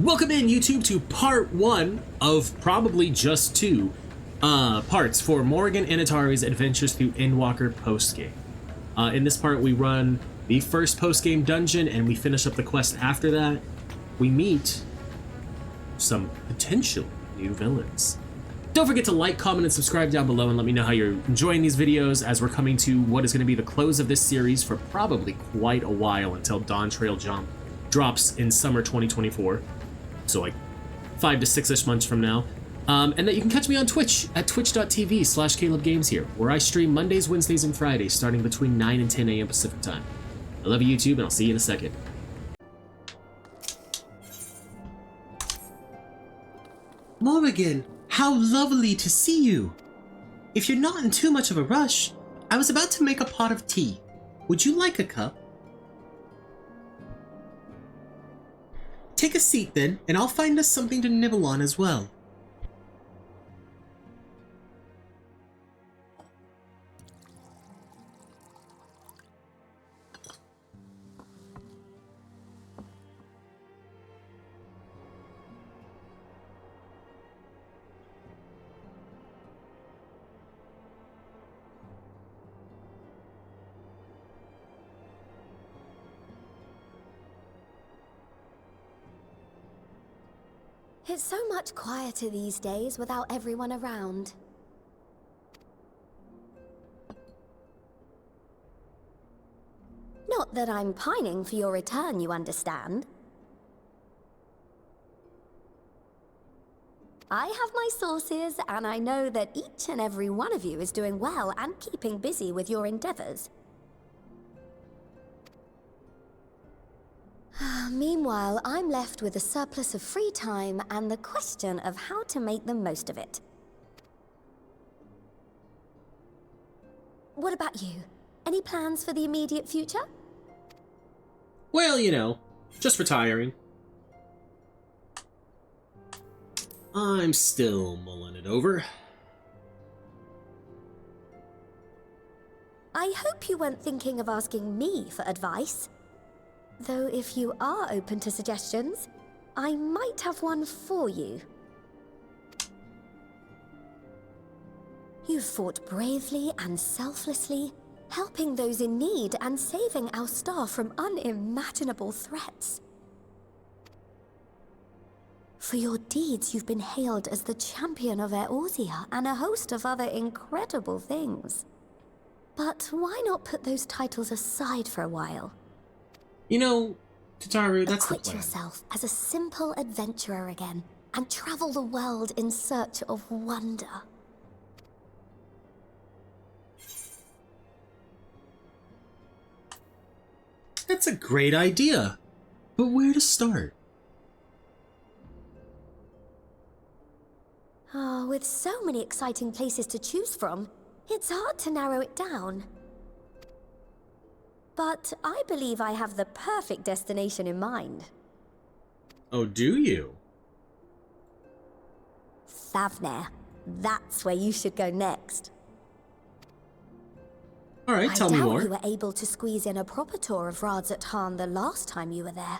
Welcome in, YouTube, to part one of probably just two parts for Morrighan Initari's Adventures through Endwalker postgame. In this part, we run the first postgame dungeon, and we finish up the quest after that. We meet some potential new villains. Don't forget to like, comment, and subscribe down below and let me know how you're enjoying these videos as we're coming to what is going to be the close of this series for probably quite a while until Dawn Trail Jump drops in summer 2024. So like 5 to 6-ish months from now. And that you can catch me on Twitch at twitch.tv/CalebGames here, where I stream Mondays, Wednesdays, and Fridays starting between 9 and 10 a.m. Pacific time. I love you, YouTube, and I'll see you in a second. Morrighan, how lovely to see you! If you're not in too much of a rush, I was about to make a pot of tea. Would you like a cup? Take a seat then, and I'll find us something to nibble on as well. It's so much quieter these days without everyone around. Not that I'm pining for your return, you understand. I have my sources, and I know that each and every one of you is doing well and keeping busy with your endeavors. Meanwhile, I'm left with a surplus of free time and the question of how to make the most of it. What about you? Any plans for the immediate future? Well, you know, just retiring. I'm still mulling it over. I hope you weren't thinking of asking me for advice. Though if you are open to suggestions, I might have one for you. You've fought bravely and selflessly, helping those in need and saving our star from unimaginable threats. For your deeds, you've been hailed as the champion of Eorzea and a host of other incredible things. But why not put those titles aside for a while? You know, Tataru, that's the Acquit plan. yourself as a simple adventurer again, and travel the world in search of wonder. That's a great idea. But where to start? Oh, with so many exciting places to choose from, it's hard to narrow it down. But I believe I have the perfect destination in mind. Oh, do you? Thavnair. That's where you should go next. All right, tell me more. I doubt you were able to squeeze in a proper tour of Radzatan the last time you were there.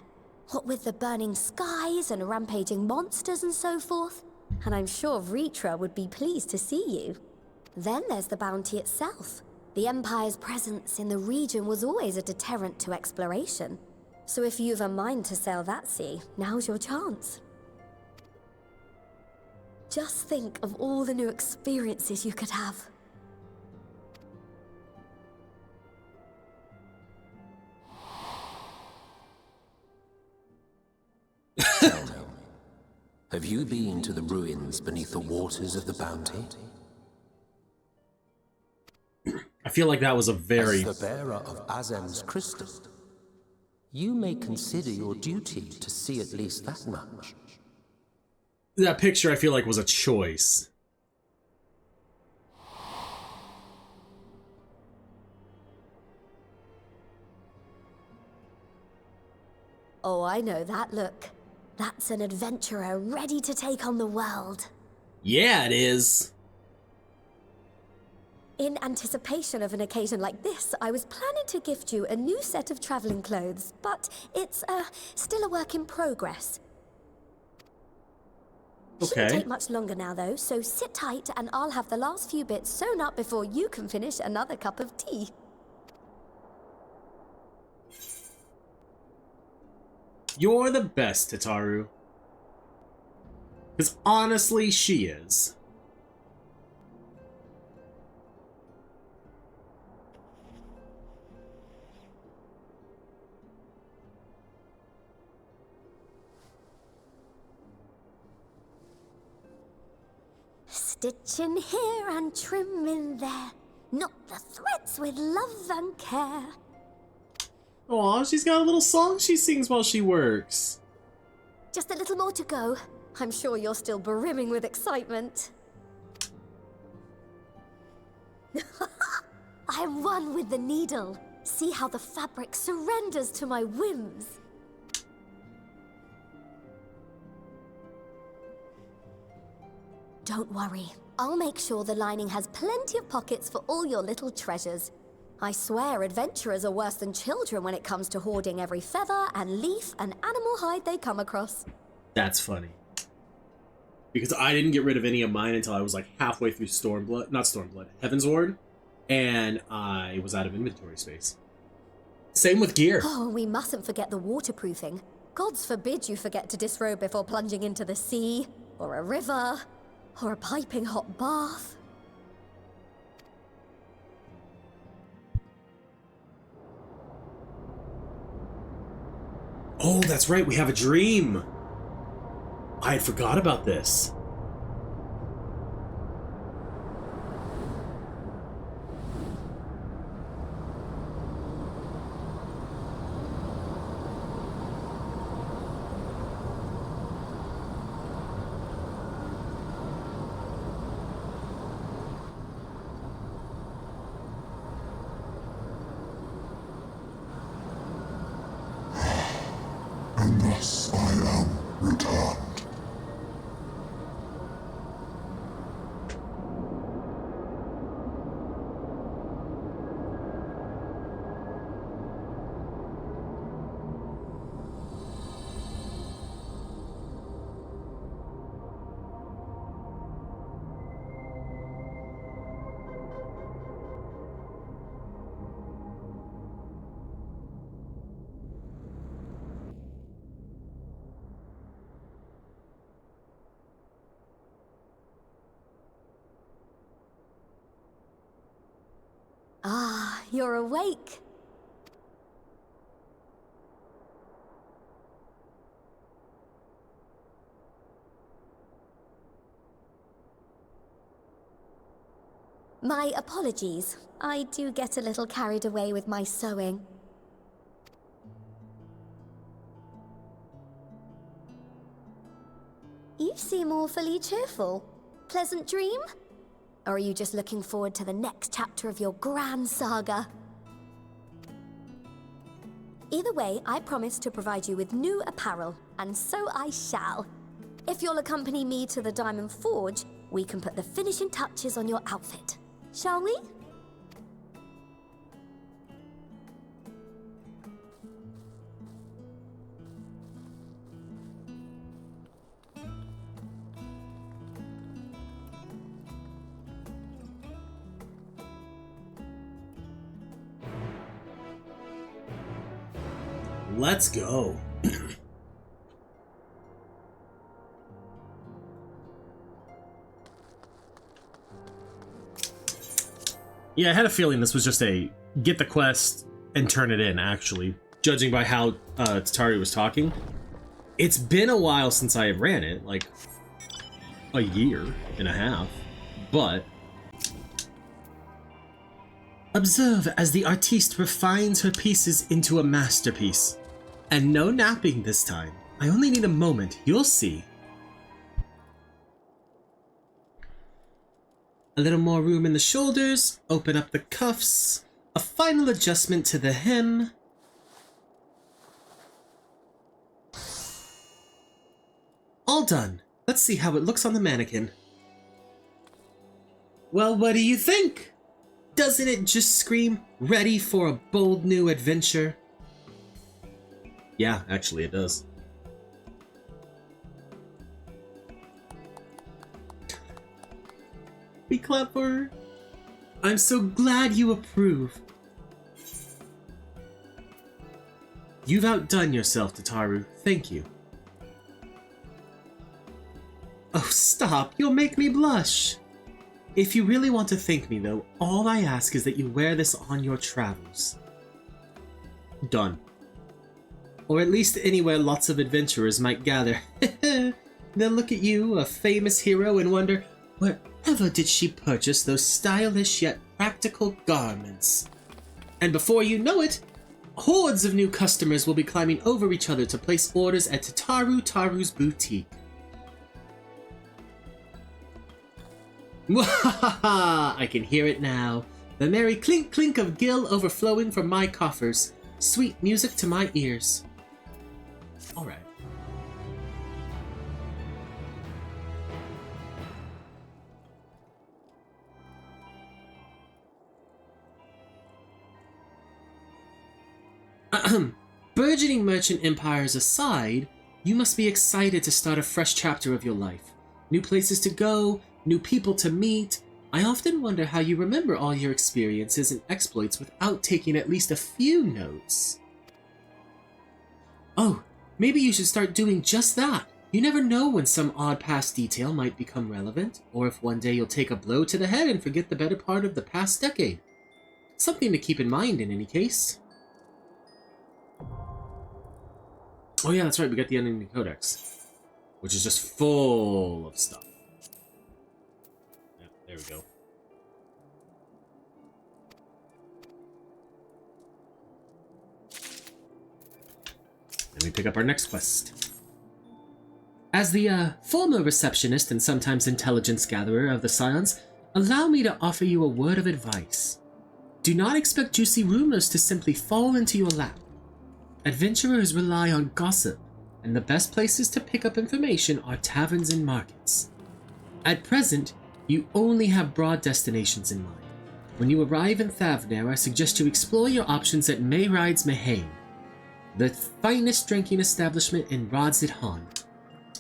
What with the burning skies and rampaging monsters and so forth. And I'm sure Vritra would be pleased to see you. Then there's the bounty itself. The Empire's presence in the region was always a deterrent to exploration. So if you've a mind to sail that sea, now's your chance. Just think of all the new experiences you could have. Tell me, have you been to the ruins beneath the waters of the bounty? I feel like that was a very... As the bearer of Azem's crystal, you may consider your duty to see at least that much. That picture, I feel like, was a choice. Oh, I know that look. That's an adventurer ready to take on the world. Yeah, it is. In anticipation of an occasion like this, I was planning to gift you a new set of traveling clothes, but it's still a work in progress. Shouldn't Okay. take much longer now, though, so sit tight and I'll have the last few bits sewn up before you can finish another cup of tea. You're the best, Tataru. Because honestly, she is. Stitch in here and trim in there. Knot the threads with love and care. Aw, she's got a little song she sings while she works. Just a little more to go. I'm sure you're still brimming with excitement. I am one with the needle. See how the fabric surrenders to my whims. Don't worry. I'll make sure the lining has plenty of pockets for all your little treasures. I swear adventurers are worse than children when it comes to hoarding every feather and leaf and animal hide they come across. That's funny. Because I didn't get rid of any of mine until I was like halfway through Heaven's Ward, and I was out of inventory space. Same with gear. Oh, we mustn't forget the waterproofing. Gods forbid you forget to disrobe before plunging into the sea, or a river, or a piping hot bath. Oh, that's right, we have a dream. I had forgot about this. And thus I am returned. Ah, you're awake. My apologies. I do get a little carried away with my sewing. You seem awfully cheerful. Pleasant dream? Or are you just looking forward to the next chapter of your grand saga? Either way, I promise to provide you with new apparel, and so I shall. If you'll accompany me to the Diamond Forge, we can put the finishing touches on your outfit. Shall we? Let's go. Yeah, I had a feeling this was just a get the quest and turn it in, actually. Judging by how Tatari was talking. It's been a while since I ran it, like a year and a half, but... Observe as the artiste refines her pieces into a masterpiece. And no napping this time. I only need a moment, you'll see. A little more room in the shoulders, open up the cuffs, a final adjustment to the hem. All done. Let's see how it looks on the mannequin. Well, what do you think? Doesn't it just scream, ready for a bold new adventure? Yeah, actually it does. We clap for her. I'm so glad you approve. You've outdone yourself, Tataru. Thank you. Oh, stop. You'll make me blush. If you really want to thank me, though, all I ask is that you wear this on your travels. Done. Or at least anywhere lots of adventurers might gather. They'll look at you, a famous hero, and wonder, wherever did she purchase those stylish yet practical garments? And before you know it, hordes of new customers will be climbing over each other to place orders at Taru's boutique. Mwahaha! I can hear it now. The merry clink clink of gill overflowing from my coffers. Sweet music to my ears. Alright. Burgeoning merchant empires aside, you must be excited to start a fresh chapter of your life. New places to go, new people to meet. I often wonder how you remember all your experiences and exploits without taking at least a few notes. Oh, maybe you should start doing just that. You never know when some odd past detail might become relevant, or if one day you'll take a blow to the head and forget the better part of the past decade. Something to keep in mind in any case. Oh yeah, that's right, we got the Ending Codex, which is just full of stuff. Yep, there we go. Then we pick up our next quest. As the former receptionist and sometimes intelligence gatherer of the Scions, allow me to offer you a word of advice. Do not expect juicy rumors to simply fall into your lap. Adventurers rely on gossip, and the best places to pick up information are taverns and markets. At present, you only have broad destinations in mind. When you arrive in Thavnair, I suggest you explore your options at Mayride's Mahane, the finest drinking establishment in Rodsit Han.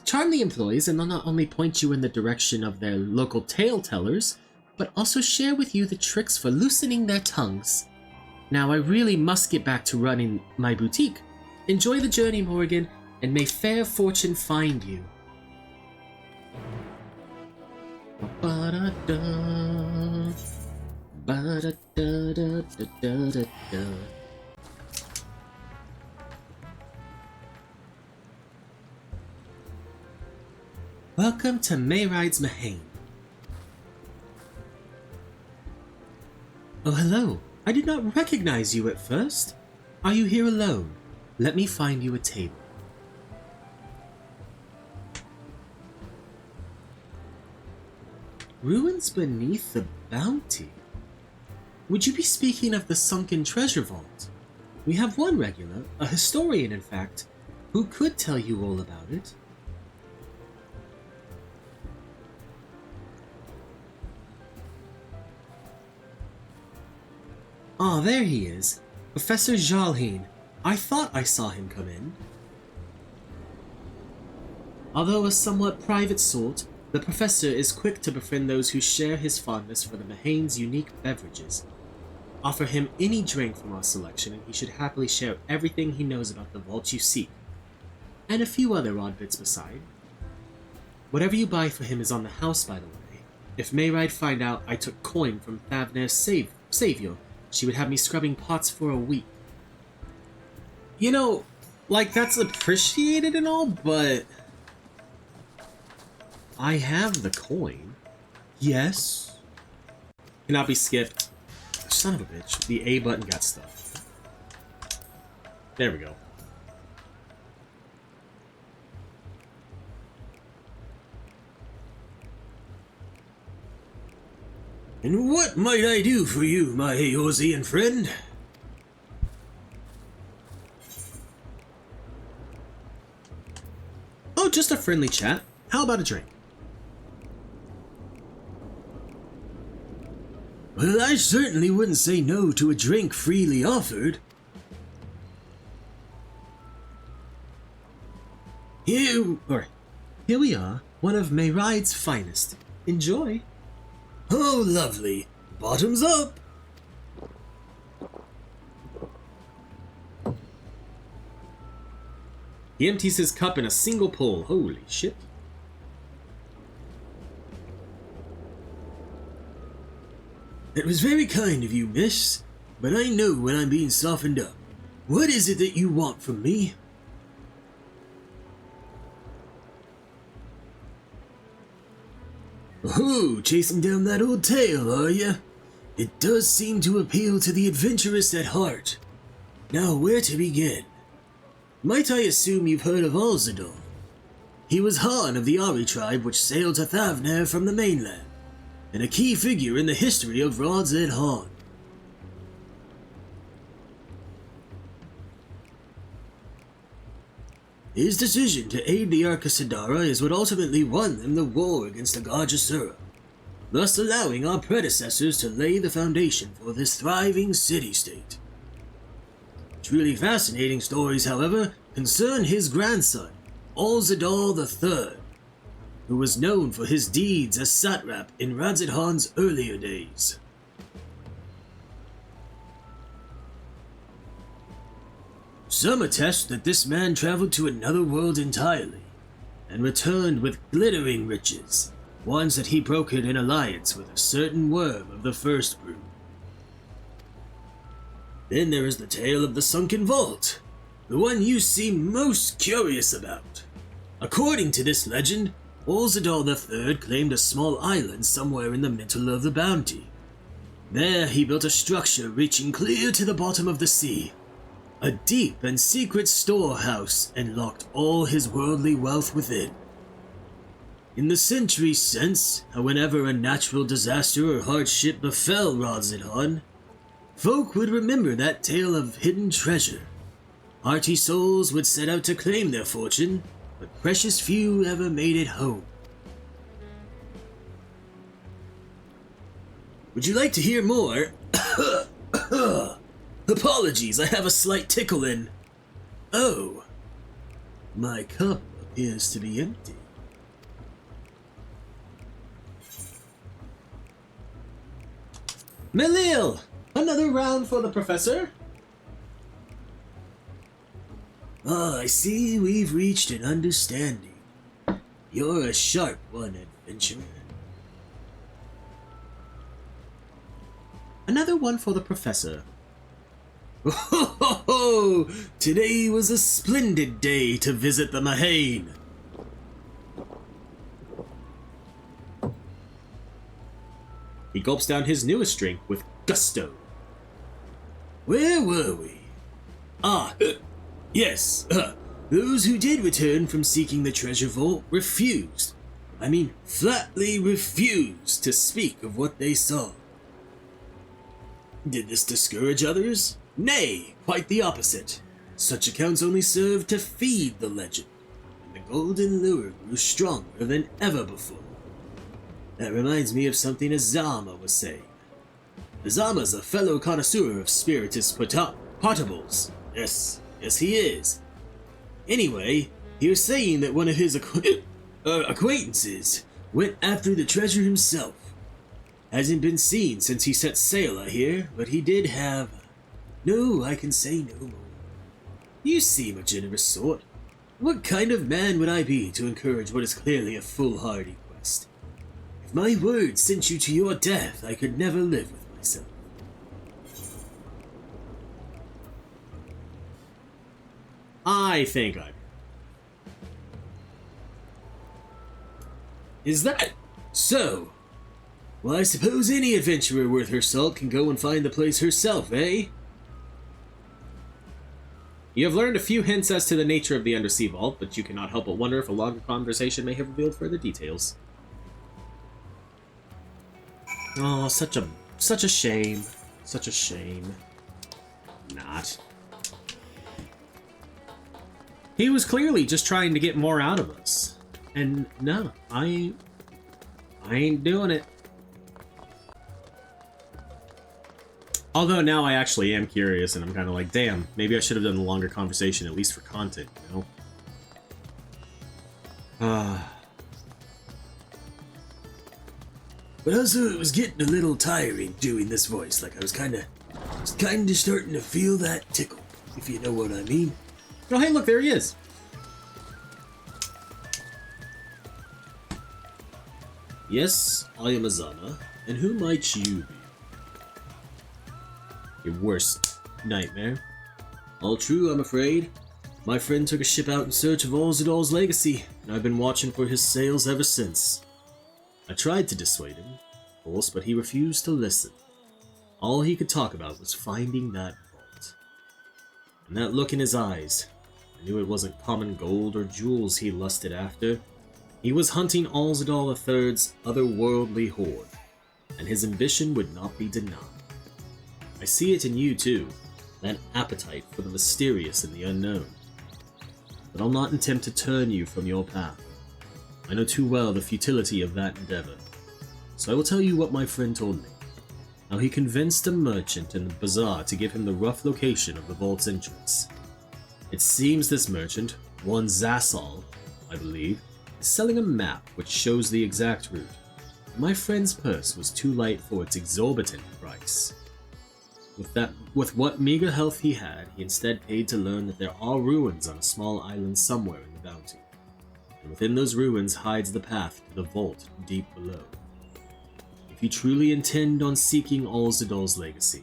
Charm the employees, and they'll not only point you in the direction of their local tale tellers, but also share with you the tricks for loosening their tongues. Now, I really must get back to running my boutique. Enjoy the journey, Morrighan, and may fair fortune find you. Ba-da-da, ba-da-da-da-da-da-da. Welcome to Mayride's Mahane. Oh, hello. I did not recognize you at first. Are you here alone? Let me find you a table. Ruins beneath the bounty. Would you be speaking of the sunken treasure vault? We have one regular, a historian in fact, who could tell you all about it. Ah, there he is. Professor Jalheen. I thought I saw him come in. Although a somewhat private sort, the professor is quick to befriend those who share his fondness for the Mahane's unique beverages. Offer him any drink from our selection and he should happily share everything he knows about the vault you seek. And a few other odd bits beside. Whatever you buy for him is on the house, by the way. If Mayride find out I took coin from Thavnair's savior, she would have me scrubbing pots for a week. You know, like, that's appreciated and all, but I have the coin. Yes. Cannot be skipped. Son of a bitch. The A button got stuck. There we go. And what might I do for you, my Eorzean friend? Oh, just a friendly chat. How about a drink? Well, I certainly wouldn't say no to a drink freely offered. Here we are, one of Mayride's finest. Enjoy. Oh, lovely. Bottoms up. He empties his cup in a single pull. Holy shit. It was very kind of you, miss, but I know when I'm being softened up. What is it that you want from me? Oh, chasing down that old tale, are you? It does seem to appeal to the adventurous at heart. Now, where to begin? Might I assume you've heard of Alzador? He was Han of the Ari tribe which sailed to Thavner from the mainland, and a key figure in the history of Rod's Ed Han. His decision to aid the Arcasadara is what ultimately won them the war against the Gajasura, thus allowing our predecessors to lay the foundation for this thriving city-state. Truly fascinating stories, however, concern his grandson, Alzador III, who was known for his deeds as satrap in Radzidhan's earlier days. Some attest that this man traveled to another world entirely, and returned with glittering riches, ones that he brokered in alliance with a certain worm of the first brood. Then there is the tale of the sunken vault, the one you seem most curious about. According to this legend, Alzador III claimed a small island somewhere in the middle of the bounty. There he built a structure reaching clear to the bottom of the sea, a deep and secret storehouse, and locked all his worldly wealth within. In the centuries since, whenever a natural disaster or hardship befell Radzidhan, folk would remember that tale of hidden treasure. Hearty souls would set out to claim their fortune, but precious few ever made it home. Would you like to hear more? Apologies, I have a slight tickle in. Oh, my cup appears to be empty. Melil! Another round for the professor? Ah, I see we've reached an understanding. You're a sharp one, adventurer. Another one for the professor. Ho ho ho! Today was a splendid day to visit the Morrighan. He gulps down his newest drink with gusto. Where were we? Yes, those who did return from seeking the treasure vault refused, flatly refused to speak of what they saw. Did this discourage others? Nay, quite the opposite. Such accounts only served to feed the legend, and the golden lure grew stronger than ever before. That reminds me of something Azama was saying. Azama's a fellow connoisseur of spirituous potables. Yes, he is. Anyway, he was saying that one of his acquaintances went after the treasure himself. Hasn't been seen since he set sail out here, but he did have... No, I can say no more. You seem a generous sort. What kind of man would I be to encourage what is clearly a foolhardy quest? If my word sent you to your death, I could never live with myself. I think I'm... Is that so? Well, I suppose any adventurer worth her salt can go and find the place herself, eh? You have learned a few hints as to the nature of the undersea vault, but you cannot help but wonder if a longer conversation may have revealed further details. Oh, such a shame. Such a shame. Not. He was clearly just trying to get more out of us. And no, I ain't doing it. Although now I actually am curious, and I'm kind of like, damn, maybe I should have done a longer conversation, at least for content, you know? But also, it was getting a little tiring doing this voice. Like, I was kind of starting to feel that tickle, if you know what I mean. Oh, hey, look, there he is. Yes, I am Azana, and who might you be? Your worst nightmare. All true, I'm afraid. My friend took a ship out in search of Olzadol's legacy, and I've been watching for his sails ever since. I tried to dissuade him, of course, but he refused to listen. All he could talk about was finding that vault. And that look in his eyes, I knew it wasn't common gold or jewels he lusted after. He was hunting Olzadol III's otherworldly horde, and his ambition would not be denied. I see it in you too, that appetite for the mysterious and the unknown. But I'll not attempt to turn you from your path. I know too well the futility of that endeavor. So I will tell you what my friend told me. How he convinced a merchant in the bazaar to give him the rough location of the vault's entrance. It seems this merchant, one Zassal, I believe, is selling a map which shows the exact route. My friend's purse was too light for its exorbitant price. With what meager health he had, he instead paid to learn that there are ruins on a small island somewhere in the bounty. And within those ruins hides the path to the vault deep below. If you truly intend on seeking Olzadol's legacy,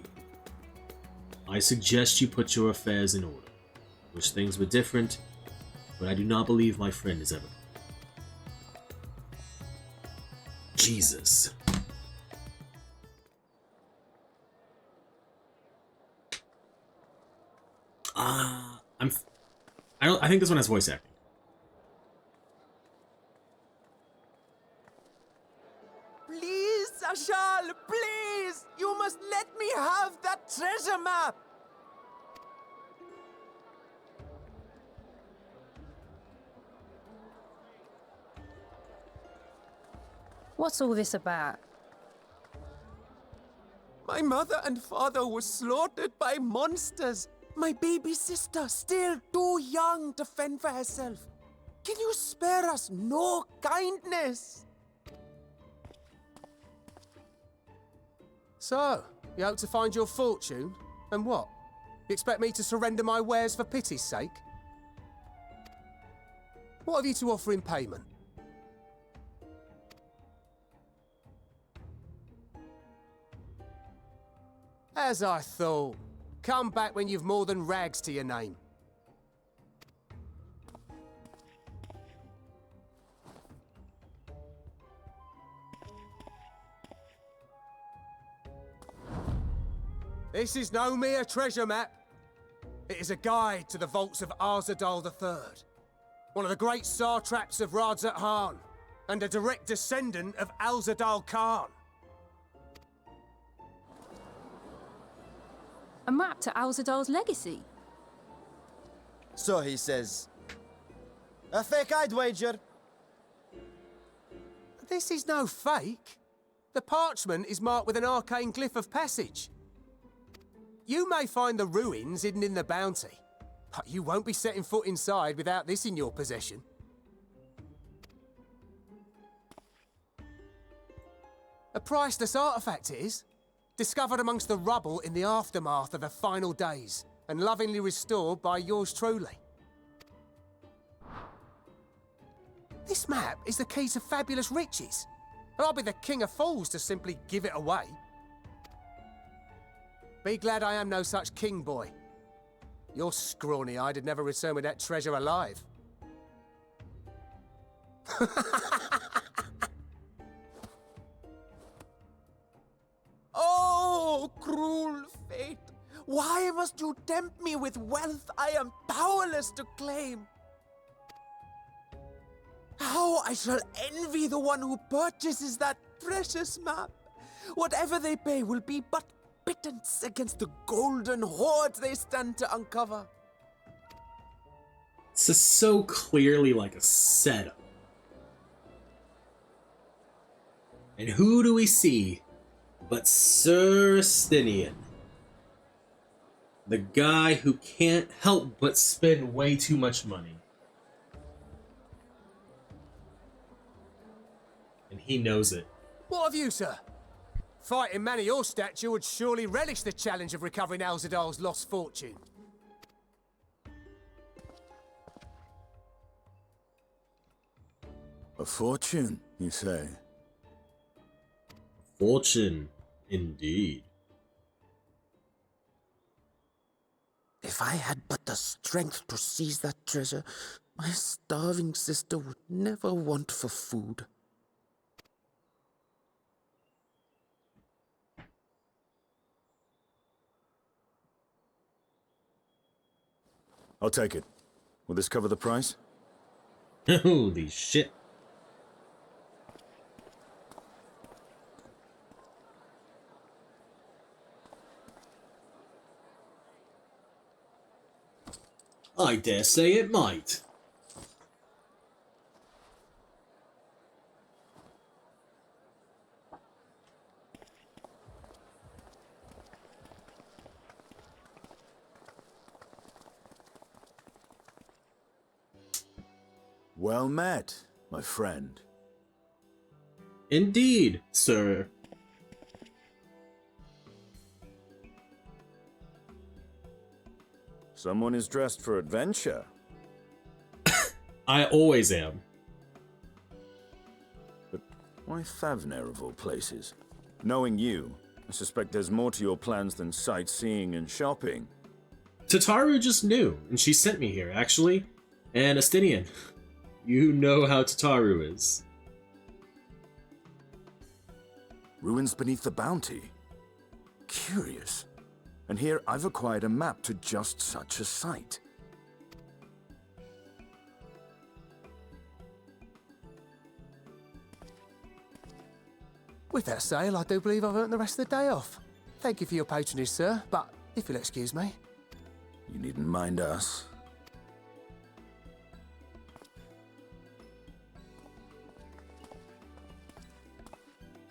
I suggest you put your affairs in order. Wish things were different, but I do not believe my friend is ever. Jesus. I think this one has voice acting. Please, Ashal, please! You must let me have that treasure map! What's all this about? My mother and father were slaughtered by monsters. My baby sister, still too young to fend for herself. Can you spare us no kindness? So, you hope to find your fortune? And what? You expect me to surrender my wares for pity's sake? What have you to offer in payment? As I thought. Come back when you've more than rags to your name. This is no mere treasure map. It is a guide to the vaults of Arzadal III, one of the great satraps of Radzat Han, and a direct descendant of Alzadal Khan. A map to Alzadal's legacy? So he says. A fake, I'd wager. This is no fake. The parchment is marked with an arcane glyph of passage. You may find the ruins hidden in the bounty, but you won't be setting foot inside without this in your possession. A priceless artifact it is. Discovered amongst the rubble in the aftermath of the final days, and lovingly restored by yours truly. This map is the key to fabulous riches, and I'll be the king of fools to simply give it away. Be glad I am no such king, boy. Your scrawny-eyed had never returned with that treasure alive. Oh, cruel fate! Why must you tempt me with wealth I am powerless to claim? How I shall envy the one who purchases that precious map! Whatever they pay will be but pittance against the golden hoard they stand to uncover. This is so clearly like a setup. And who do we see but Sir Stinian? The guy who can't help but spend way too much money. And he knows it. What of you, sir? Fighting man of your stature would surely relish the challenge of recovering Alzadal's lost fortune. A fortune, you say? Fortune, indeed. If I had but the strength to seize that treasure, my starving sister would never want for food. I'll take it. Will this cover the price? Holy shit. I dare say it might. Well met, my friend. Indeed, sir. Someone is dressed for adventure. I always am. But why Thavner of all places? Knowing you, I suspect there's more to your plans than sightseeing and shopping. Tataru just knew, and she sent me here, actually. And Astinian, you know how Tataru is. Ruins beneath the bounty. Curious. And here I've acquired a map to just such a site. With that sale, I do believe I've earned the rest of the day off. Thank you for your patronage, sir, but if you'll excuse me. You needn't mind us.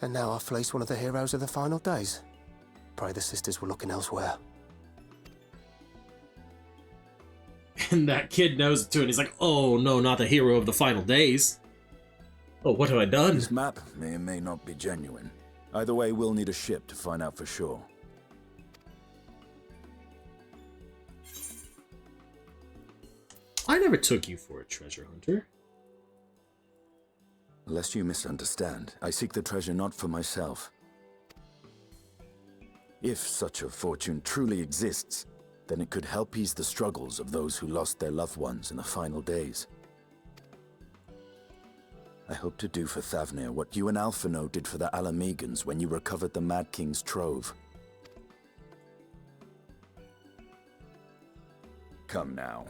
And now I fleece one of the heroes of the final days. Pray the sisters were looking elsewhere. And that kid knows it too, and he's like, oh no, not the hero of the final days. Oh, what have I done? This map may or may not be genuine. Either way, we'll need a ship to find out for sure. I never took you for a treasure hunter. Lest you misunderstand, I seek the treasure not for myself. If such a fortune truly exists, then it could help ease the struggles of those who lost their loved ones in the final days. I hope to do for Thavner what you and Alphino did for the Alamegans when you recovered the Mad King's trove. Come now.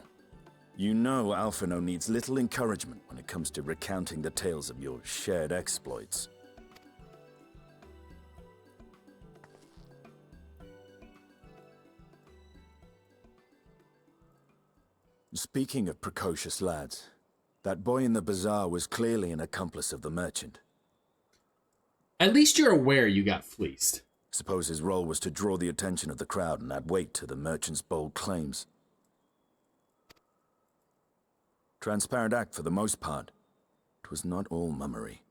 You know Alphino needs little encouragement when it comes to recounting the tales of your shared exploits. Speaking of precocious lads, that boy in the bazaar was clearly an accomplice of the merchant. At least you're aware you got fleeced. Suppose his role was to draw the attention of the crowd and add weight to the merchant's bold claims. Transparent act for the most part. It was not all mummery.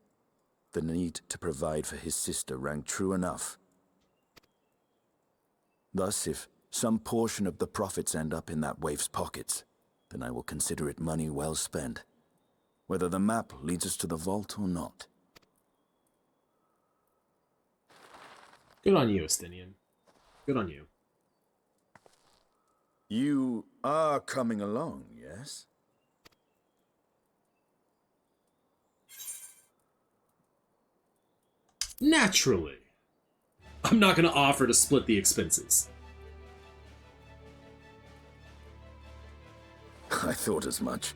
The need to provide for his sister rang true enough. Thus, if some portion of the profits end up in that waif's pockets, then I will consider it money well spent, whether the map leads us to the vault or not. Good on you, Astinian. Good on you. You are coming along, yes? Naturally. I'm not going to offer to split the expenses. I thought as much.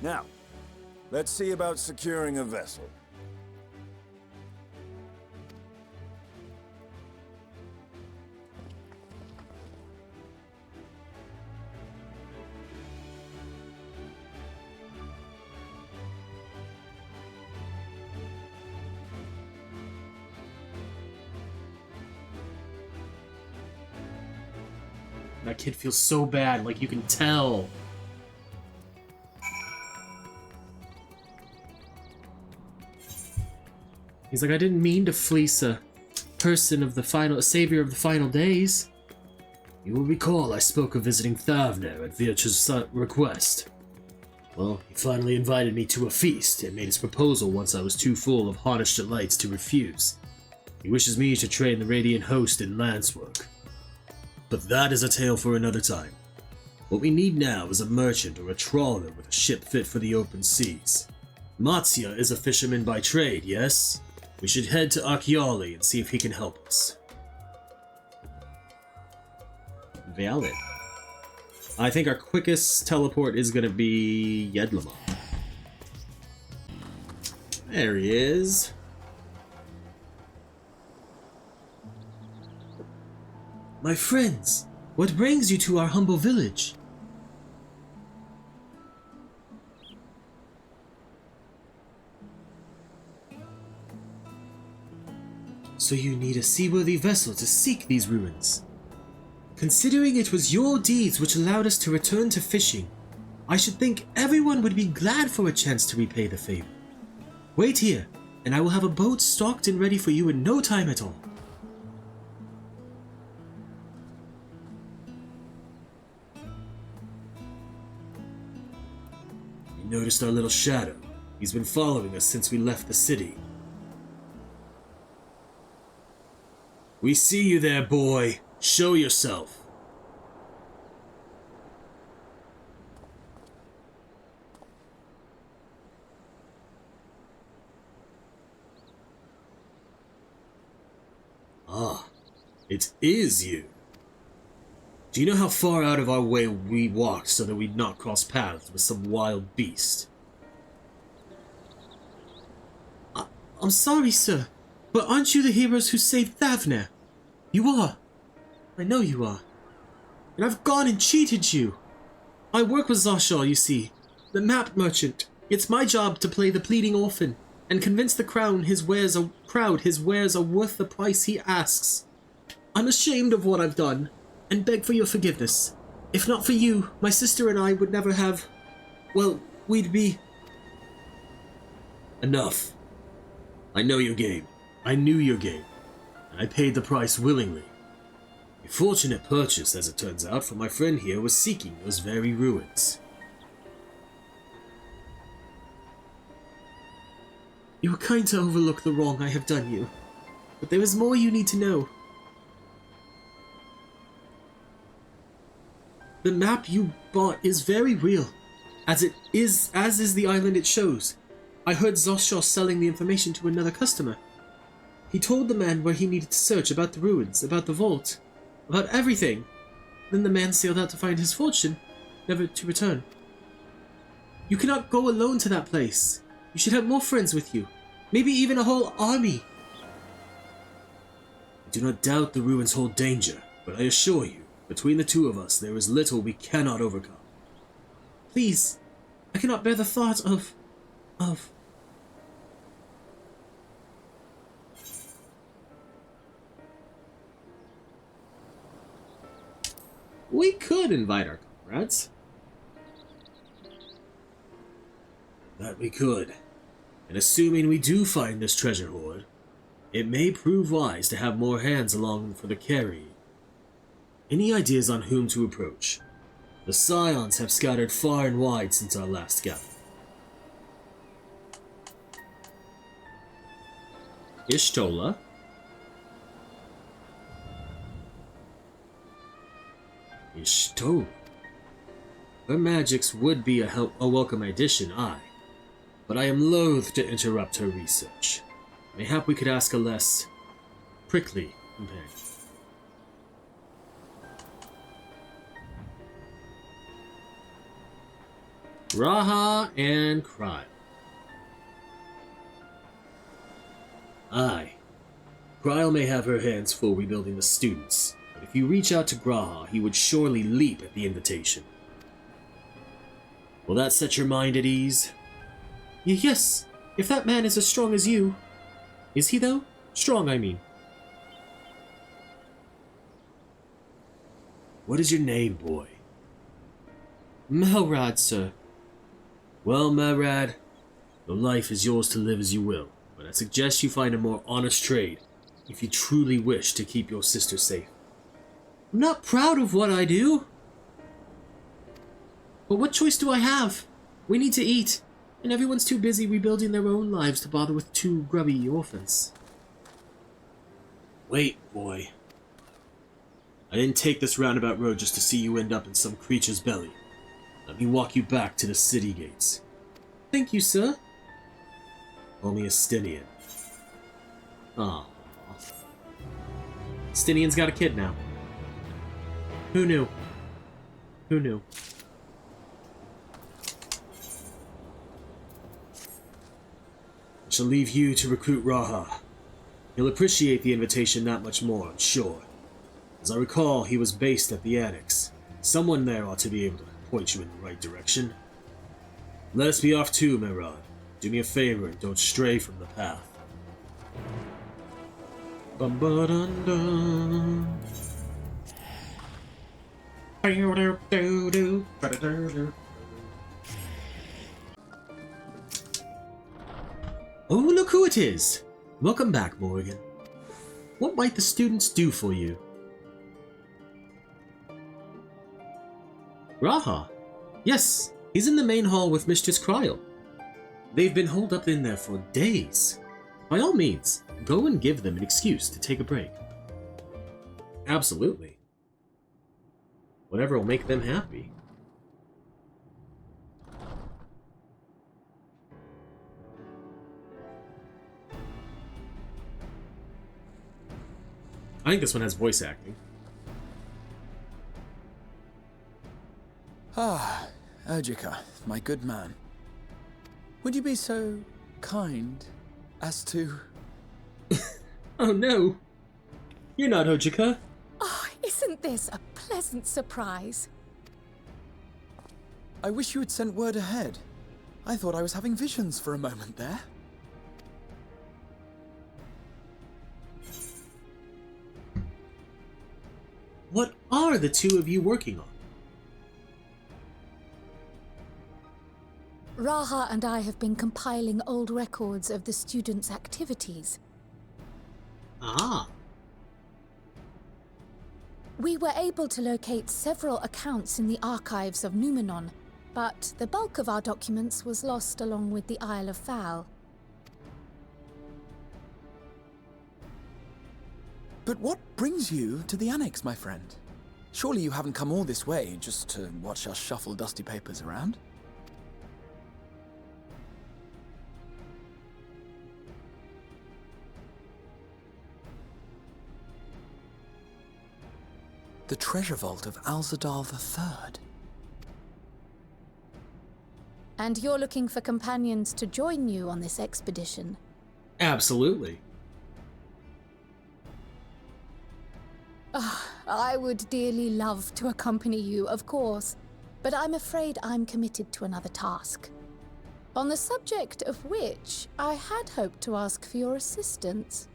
Now, let's see about securing a vessel. That kid feels so bad, like you can tell. He's like, I didn't mean to fleece a person of the final, savior of the final days. You will recall I spoke of visiting Thavner at Virtue's request. Well, he finally invited me to a feast and made his proposal once I was too full of hottish delights to refuse. He wishes me to train the Radiant Host in lance work. But that is a tale for another time. What we need now is a merchant or a trawler with a ship fit for the open seas. Matsya is a fisherman by trade, yes? We should head to Akiali and see if he can help us. Valid. I think our quickest teleport is going to be Yedlamar. There he is. My friends, what brings you to our humble village? So you need a seaworthy vessel to seek these ruins. Considering it was your deeds which allowed us to return to fishing, I should think everyone would be glad for a chance to repay the favor. Wait here, and I will have a boat stocked and ready for you in no time at all. You noticed our little shadow. He's been following us since we left the city. We see you there, boy. Show yourself. Ah, it is you. Do you know how far out of our way we walked so that we'd not cross paths with some wild beast? I'm sorry, sir, but aren't you the heroes who saved Thavner? You are. I know you are. And I've gone and cheated you. I work with Zashaw, you see, the map merchant. It's my job to play the pleading orphan and convince the crowd his wares are worth the price he asks. I'm ashamed of what I've done and beg for your forgiveness. If not for you, my sister and I would never have... well, we'd be... Enough. I know your game. I knew your game. And I paid the price willingly. A fortunate purchase, as it turns out, for my friend here was seeking those very ruins. You were kind to overlook the wrong I have done you, but there is more you need to know. The map you bought is very real, as is the island it shows. I heard Zoshaw selling the information to another customer. He told the man where he needed to search about the ruins, about the vault, about everything. Then the man sailed out to find his fortune, never to return. You cannot go alone to that place. You should have more friends with you, maybe even a whole army. I do not doubt the ruins hold danger, but I assure you, between the two of us, there is little we cannot overcome. Please, I cannot bear the thought of... We could invite our comrades. That we could. And assuming we do find this treasure hoard, it may prove wise to have more hands along for the carry. Any ideas on whom to approach? The Scions have scattered far and wide since our last gathering. Ishtola. Ishtola. Her magics would be a welcome addition, aye. But I am loath to interrupt her research. Mayhap we could ask a less prickly companion. Raha and Cryle. Aye. Cryle may have her hands full rebuilding the students, but if you reach out to Graha, he would surely leap at the invitation. Will that set your mind at ease? Yes, if that man is as strong as you. Is he, though? Strong, I mean. What is your name, boy? Melrad, sir. Well, Melrad, your life is yours to live as you will. but I suggest you find a more honest trade if you truly wish to keep your sister safe. I'm not proud of what I do. But what choice do I have? We need to eat, and everyone's too busy rebuilding their own lives to bother with two grubby orphans. Wait, boy. I didn't take this roundabout road just to see you end up in some creature's belly. Let me walk you back to the city gates. Thank you, sir. Call me a Stinian. Aw. Stinian's got a kid now. Who knew? Who knew? I shall leave you to recruit Raha. He'll appreciate the invitation that much more, I'm sure. As I recall, he was based at the Annex. Someone there ought to be able to point you in the right direction. Let us be off too, Morrighan. Do me a favor and don't stray from the path. Bum-ba-dum-dum. Oh, look who it is! Welcome back, Morrighan. What might the students do for you? Raha? Yes, he's in the main hall with Mistress Kryl. They've been holed up in there for days. By all means, go and give them an excuse to take a break. Absolutely. Whatever will make them happy. I think this one has voice acting. Ah, Urgika, my good man. Would you be so kind as to... Oh no! You're not Hojika. Oh, isn't this a pleasant surprise? I wish you had sent word ahead. I thought I was having visions for a moment there. What are the two of you working on? Raha and I have been compiling old records of the students' activities. Ah. We were able to locate several accounts in the archives of Numenor, but the bulk of our documents was lost along with the Isle of Fowl. But what brings you to the Annex, my friend? Surely you haven't come all this way just to watch us shuffle dusty papers around? The treasure vault of Alzadal III. And you're looking for companions to join you on this expedition? Absolutely. I would dearly love to accompany you, of course, but I'm afraid I'm committed to another task. On the subject of which, I had hoped to ask for your assistance.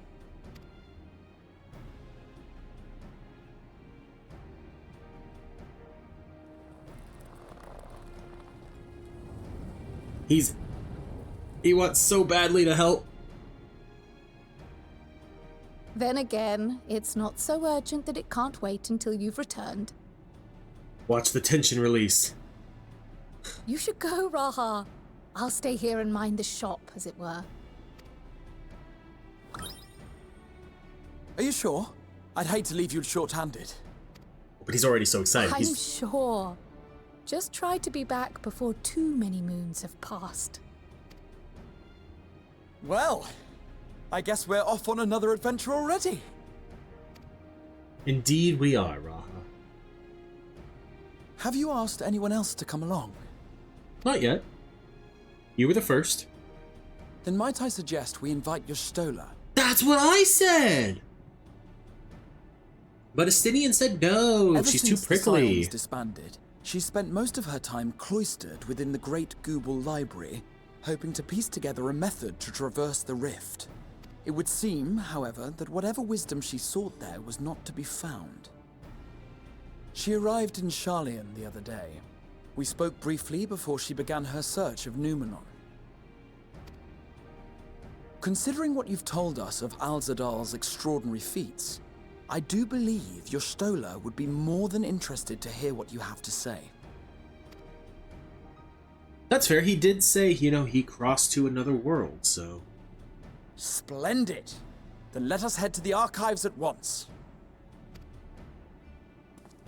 He wants so badly to help. Then again, it's not so urgent that it can't wait until you've returned. Watch the tension release. You should go, Raha. I'll stay here and mind the shop, as it were. Are you sure? I'd hate to leave you short-handed. But he's already so excited. I'm sure. Just try to be back before too many moons have passed. Well, I guess we're off on another adventure already. Indeed we are, Raha. Have you asked anyone else to come along? Not yet. You were the first. Then might I suggest we invite Yostola? That's what I said! But Estinian said no, Ever she's too since the prickly. Scions disbanded, she spent most of her time cloistered within the Great Goobel Library, hoping to piece together a method to traverse the rift. It would seem, however, that whatever wisdom she sought there was not to be found. She arrived in Sharlayan the other day. We spoke briefly before she began her search of Numenor. Considering what you've told us of Alzadal's extraordinary feats, I do believe your Stola would be more than interested to hear what you have to say. That's fair. He did say, you know, he crossed to another world, so... Splendid! Then let us head to the archives at once.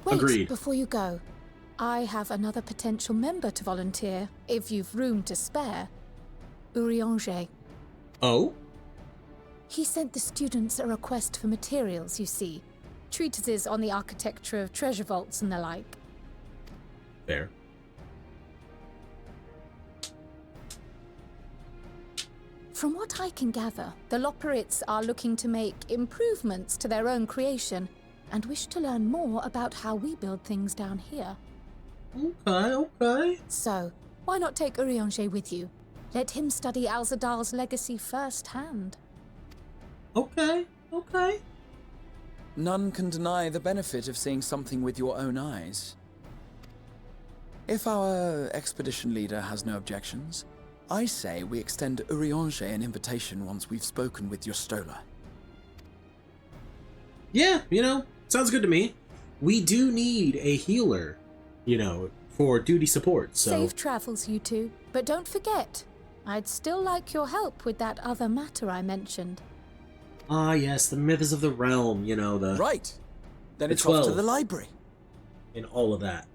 Wait, Agreed. before you go, I have another potential member to volunteer, if you've room to spare. Urianger. Oh? He sent the students a request for materials, you see. Treatises on the architecture of treasure vaults and the like. Fair. From what I can gather, the Loporrits are looking to make improvements to their own creation and wish to learn more about how we build things down here. Okay. So, why not take Urianger with you? Let him study Alzadal's legacy firsthand. Okay. None can deny the benefit of seeing something with your own eyes. If our expedition leader has no objections, I say we extend Urianger an invitation once we've spoken with your Stola. Yeah, you know, sounds good to me. We do need a healer, you know, for duty support, so... Safe travels, you two. But don't forget, I'd still like your help with that other matter I mentioned. Ah, yes, the Myths of the Realm, you know, the... Right. Then The it's off to 12. the library. And all of that.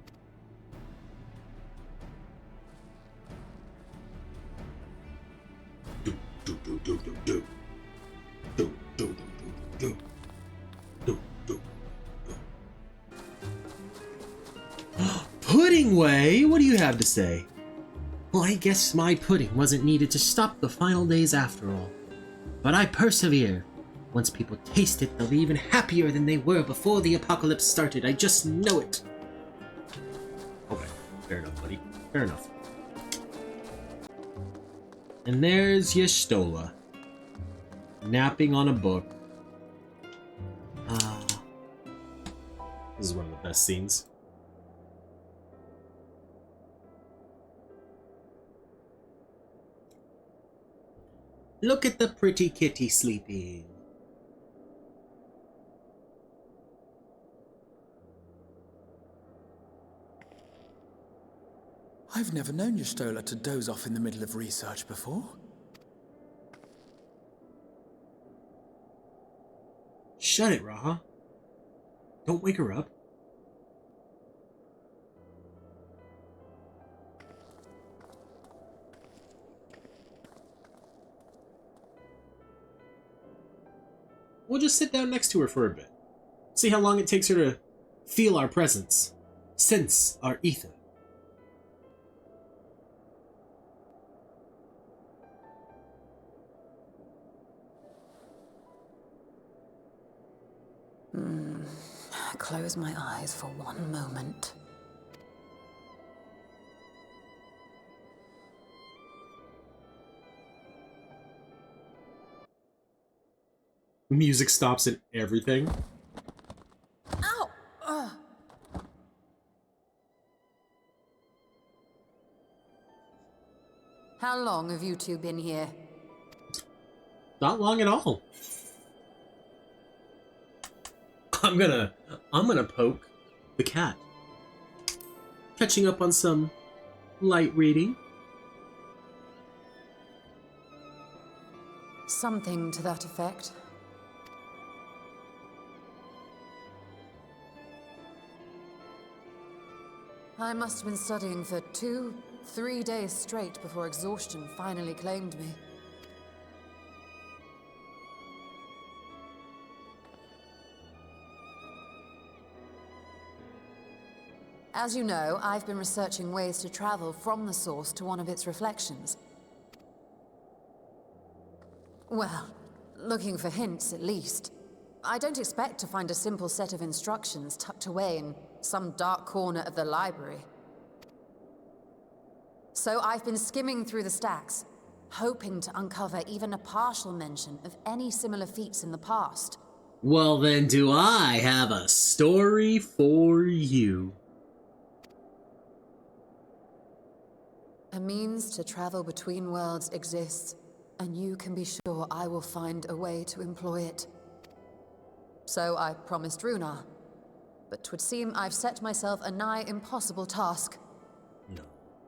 Pudding Way? What do you have to say? Well, I guess my pudding wasn't needed to stop the final days after all. But I persevere. Once people taste it, they'll be even happier than they were before the apocalypse started. I just know it. Okay, fair enough, buddy. Fair enough. And there's Yestola, napping on a book. This is one of the best scenes. Look at the pretty kitty sleeping. I've never known your Stola to doze off in the middle of research before. Shut it, Raha. Don't wake her up. We'll just sit down next to her for a bit. See how long it takes her to feel our presence, sense our ether. Close my eyes for one moment. Music stops and everything. Ow! How long have you two been here? Not long at all. I'm gonna poke the cat. Catching up on some light reading. Something to that effect. I must have been studying for 2-3 days straight before exhaustion finally claimed me. As you know, I've been researching ways to travel from the source to one of its reflections. Well, looking for hints at least. I don't expect to find a simple set of instructions tucked away in some dark corner of the library. So I've been skimming through the stacks, hoping to uncover even a partial mention of any similar feats in the past. Well, then do I have a story for you. A means to travel between worlds exists, and you can be sure I will find a way to employ it. So I promised Runar, but 'twould seem I've set myself a nigh impossible task. No,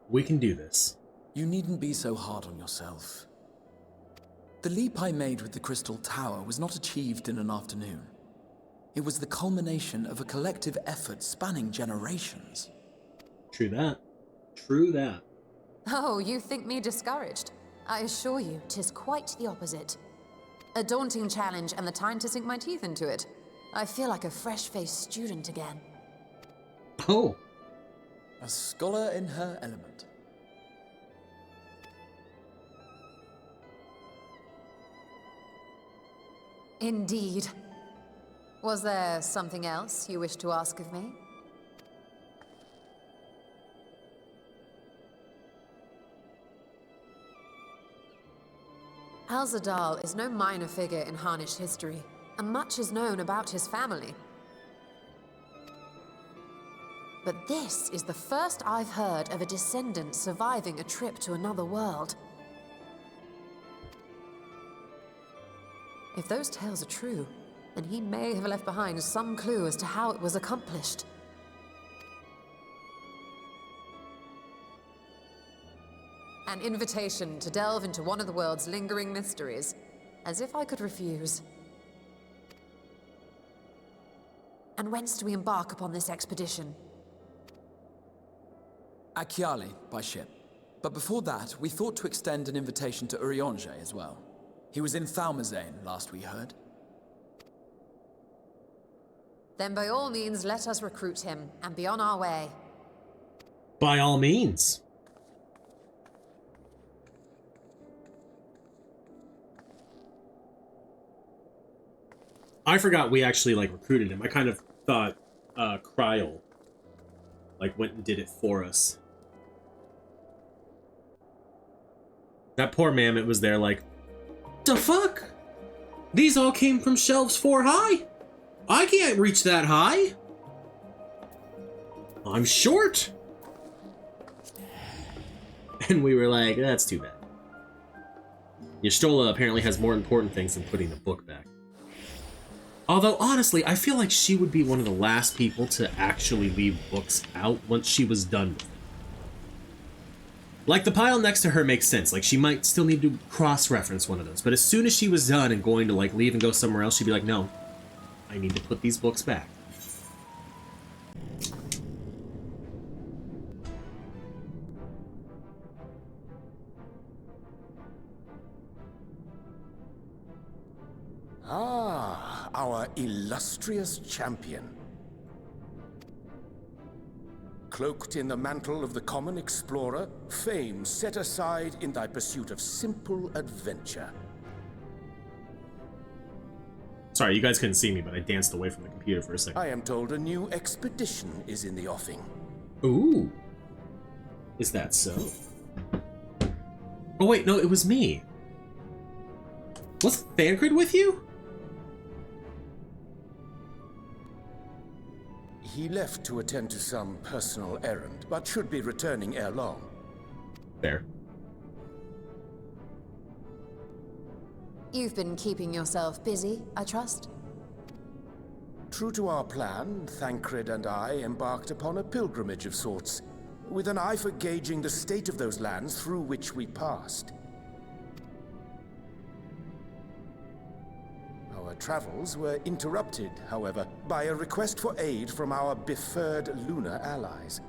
we can do this. You needn't be so hard on yourself. The leap I made with the Crystal Tower was not achieved in an afternoon. It was the culmination of a collective effort spanning generations. True that. True that. Oh, you think me discouraged? I assure you, 'tis quite the opposite. A daunting challenge and the time to sink my teeth into it. I feel like a fresh-faced student again. Oh. A scholar in her element. Indeed. Was there something else you wish to ask of me? Alzadal is no minor figure in Harnish history, and much is known about his family. But this is the first I've heard of a descendant surviving a trip to another world. If those tales are true, then he may have left behind some clue as to how it was accomplished. An invitation to delve into one of the world's lingering mysteries, as if I could refuse. And whence do we embark upon this expedition? Achiali, by ship. But before that, we thought to extend an invitation to Urianger as well. He was in Thalmazane, last we heard. Then by all means, let us recruit him, and be on our way. By all means. I forgot we actually, like, recruited him. I kind of thought, Kryl, like, went and did it for us. That poor mammoth was there like, the fuck? These all came from shelves 4 high? I can't reach that high. I'm short. And we were like, that's too bad. Y'shtola apparently has more important things than putting the book back. Although, honestly, I feel like she would be one of the last people to actually leave books out once she was done with it. Like, the pile next to her makes sense. Like, she might still need to cross-reference one of those. But as soon as she was done and going to, like, leave and go somewhere else, she'd be like, no, I need to put these books back. Ah, our illustrious champion. Cloaked in the mantle of the common explorer, fame set aside in thy pursuit of simple adventure. Sorry, you guys couldn't see me, but I danced away from the computer for a second. I am told a new expedition is in the offing. Ooh. Is that so? Oh wait, no, it was me. Was Thancred with you? He left to attend to some personal errand, but should be returning ere long. There. You've been keeping yourself busy, I trust? True to our plan, Thancred and I embarked upon a pilgrimage of sorts, with an eye for gauging the state of those lands through which we passed. Our travels were interrupted, however, by a request for aid from our befurred lunar allies.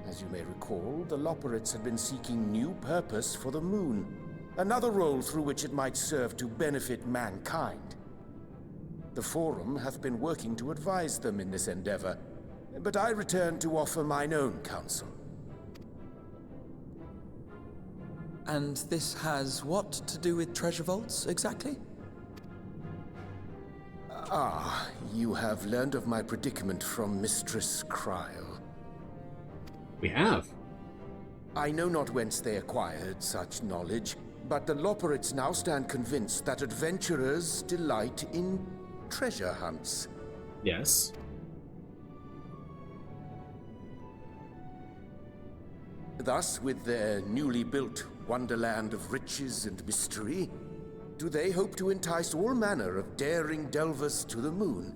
As you may recall, the Loperites had been seeking new purpose for the moon, another role through which it might serve to benefit mankind. The Forum hath been working to advise them in this endeavor, but I return to offer mine own counsel. And this has what to do with treasure vaults, exactly? Ah, you have learned of my predicament from Mistress Kryl. We have. I know not whence they acquired such knowledge, but the Loperites now stand convinced that adventurers delight in treasure hunts. Yes. Thus, with their newly built wonderland of riches and mystery, do they hope to entice all manner of daring delvers to the moon?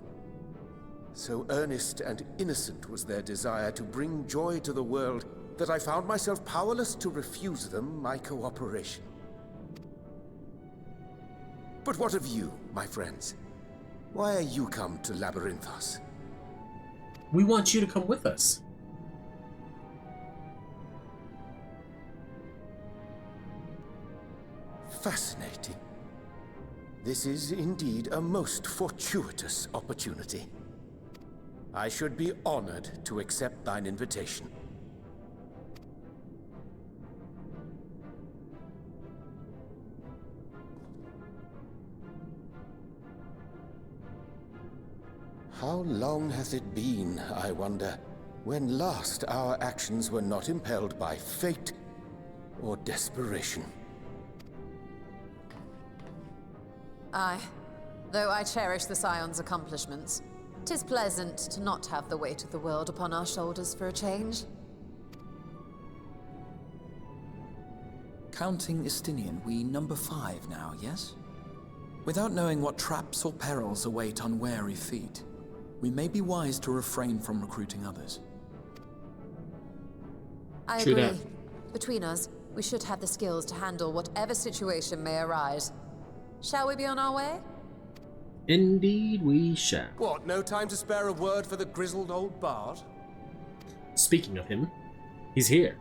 So earnest and innocent was their desire to bring joy to the world that I found myself powerless to refuse them my cooperation. But what of you, my friends? Why are you come to Labyrinthos? We want you to come with us. Fascinating. This is indeed a most fortuitous opportunity. I should be honored to accept thine invitation. How long hath it been, I wonder, when last our actions were not impelled by fate or desperation? Aye. Though I cherish the Scion's accomplishments, 'tis pleasant to not have the weight of the world upon our shoulders for a change. Counting Estinian, we number 5 now, yes? Without knowing what traps or perils await unwary feet, we may be wise to refrain from recruiting others. I True agree. that. Between us, we should have the skills to handle whatever situation may arise. Shall we be on our way? Indeed we shall. What, no time to spare a word for the grizzled old bard? Speaking of him, he's here.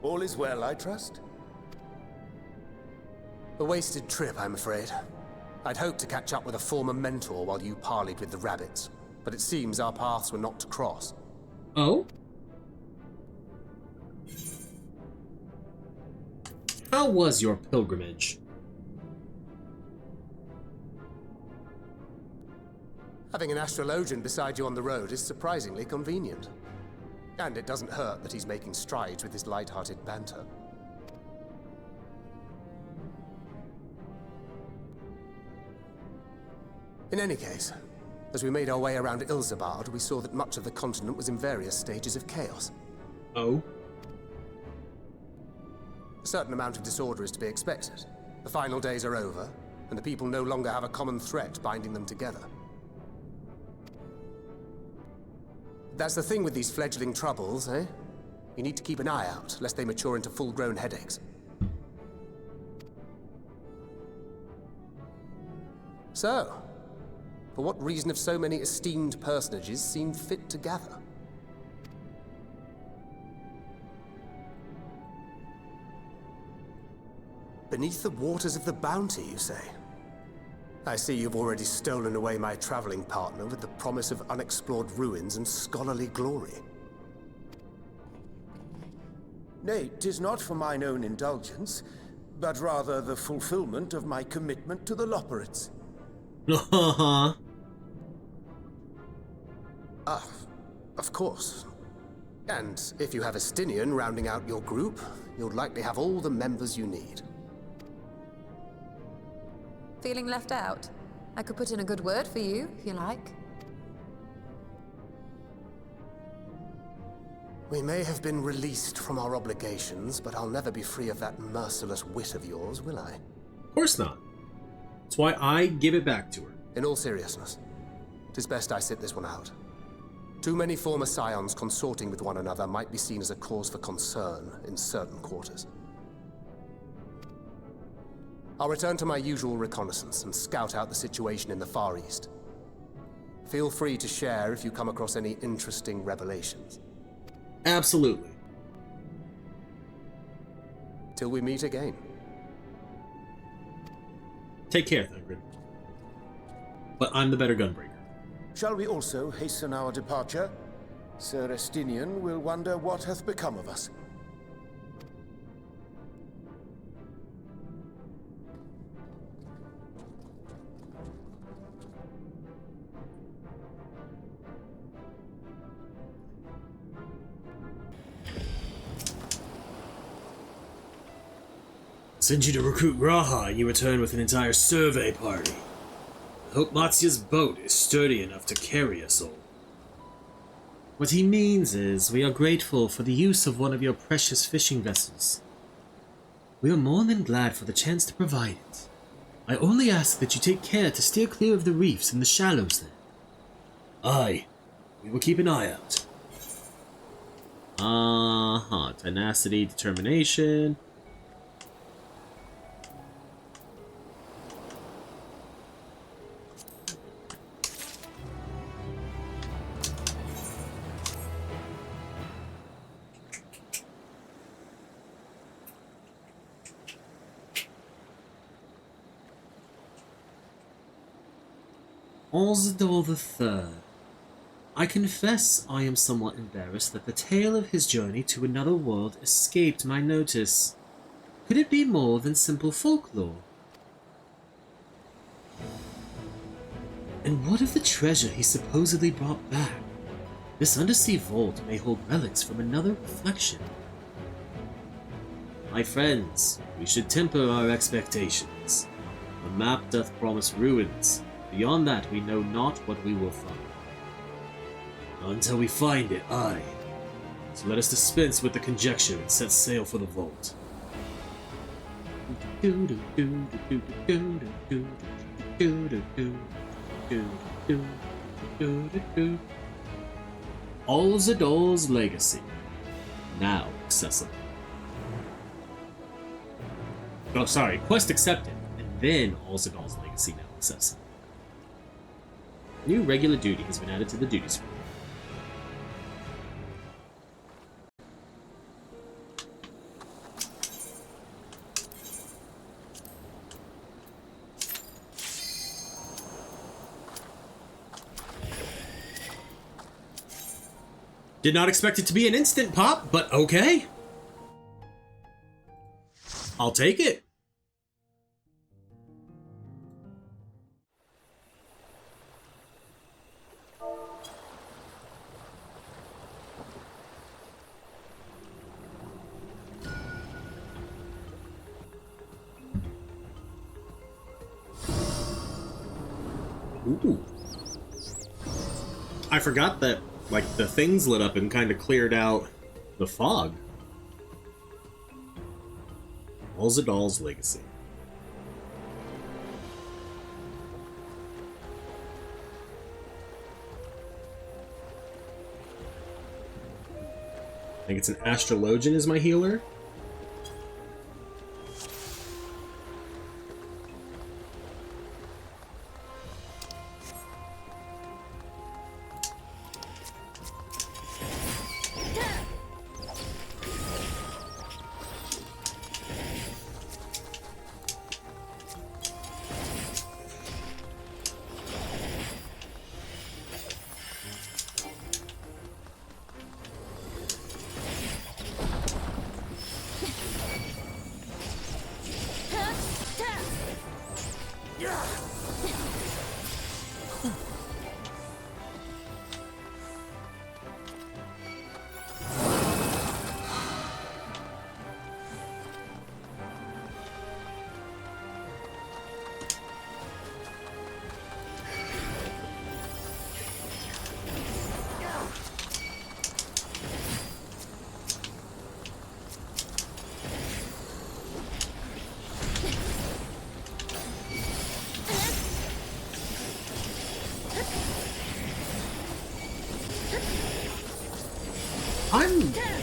All is well, I trust? A wasted trip, I'm afraid. I'd hoped to catch up with a former mentor while you parleyed with the rabbits, but it seems our paths were not to cross. Oh? How was your pilgrimage? Having an astrologian beside you on the road is surprisingly convenient. And it doesn't hurt that he's making strides with his light-hearted banter. In any case, as we made our way around Ilzabard, we saw that much of the continent was in various stages of chaos. Oh? A certain amount of disorder is to be expected. The final days are over, and the people no longer have a common threat binding them together. That's the thing with these fledgling troubles, eh? You need to keep an eye out, lest they mature into full-grown headaches. So, for what reason have so many esteemed personages seen fit to gather? Beneath the waters of the Bounty, you say? I see you've already stolen away my traveling partner with the promise of unexplored ruins and scholarly glory. Nay, 'tis not for mine own indulgence, but rather the fulfillment of my commitment to the Loperates. Of course. And if you have Estinian rounding out your group, you'll likely have all the members you need. Feeling left out? I could put in a good word for you, if you like. We may have been released from our obligations, but I'll never be free of that merciless wit of yours, will I? Of course not. That's why I give it back to her. In all seriousness, 'tis best I sit this one out. Too many former scions consorting with one another might be seen as a cause for concern in certain quarters. I'll return to my usual reconnaissance and scout out the situation in the Far East. Feel free to share if you come across any interesting revelations. Absolutely. Till we meet again. Take care, Thungren. But I'm the better gunbreaker. Shall we also hasten our departure? Sir Estinian will wonder what hath become of us. Send you to recruit Graha and you return with an entire survey party. I hope Matsia's boat is sturdy enough to carry us all. What he means is, we are grateful for the use of one of your precious fishing vessels. We are more than glad for the chance to provide it. I only ask that you take care to steer clear of the reefs and the shallows there. Aye, we will keep an eye out. Tenacity, determination. Orzadol III. I confess I am somewhat embarrassed that the tale of his journey to another world escaped my notice. Could it be more than simple folklore? And what of the treasure he supposedly brought back? This undersea vault may hold relics from another reflection. My friends, we should temper our expectations. The map doth promise ruins. Beyond that, we know not what we will find. Until we find it, aye. So let us dispense with the conjecture and set sail for the vault. Orzadol's Legacy. Now accessible. Oh, sorry. Quest accepted. And then Orzadol's Legacy now accessible. New regular duty has been added to the duty screen. Did not expect it to be an instant pop, but okay. I'll take it. Ooh. I forgot that, like, the things lit up and kind of cleared out the fog. Orzadol's Legacy. I think it's an astrologian is my healer.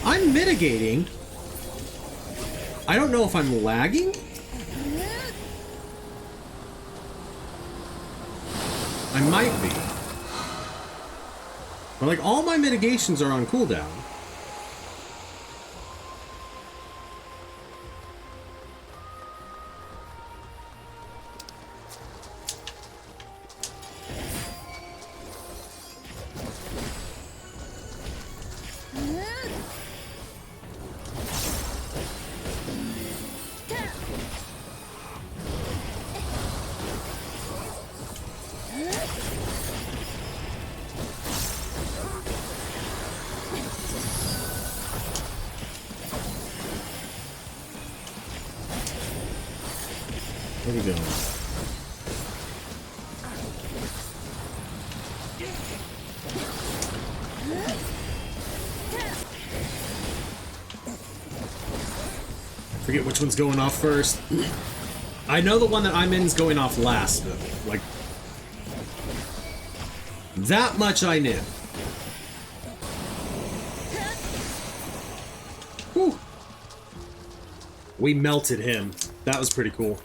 I'm mitigating. I don't know if I'm lagging. I might be. But like all my mitigations are on cooldown. Where are we going? Forget which one's going off first. I know the one that I'm in is going off last, though. Like, that much I knew. Whew. We melted him. That was pretty cool.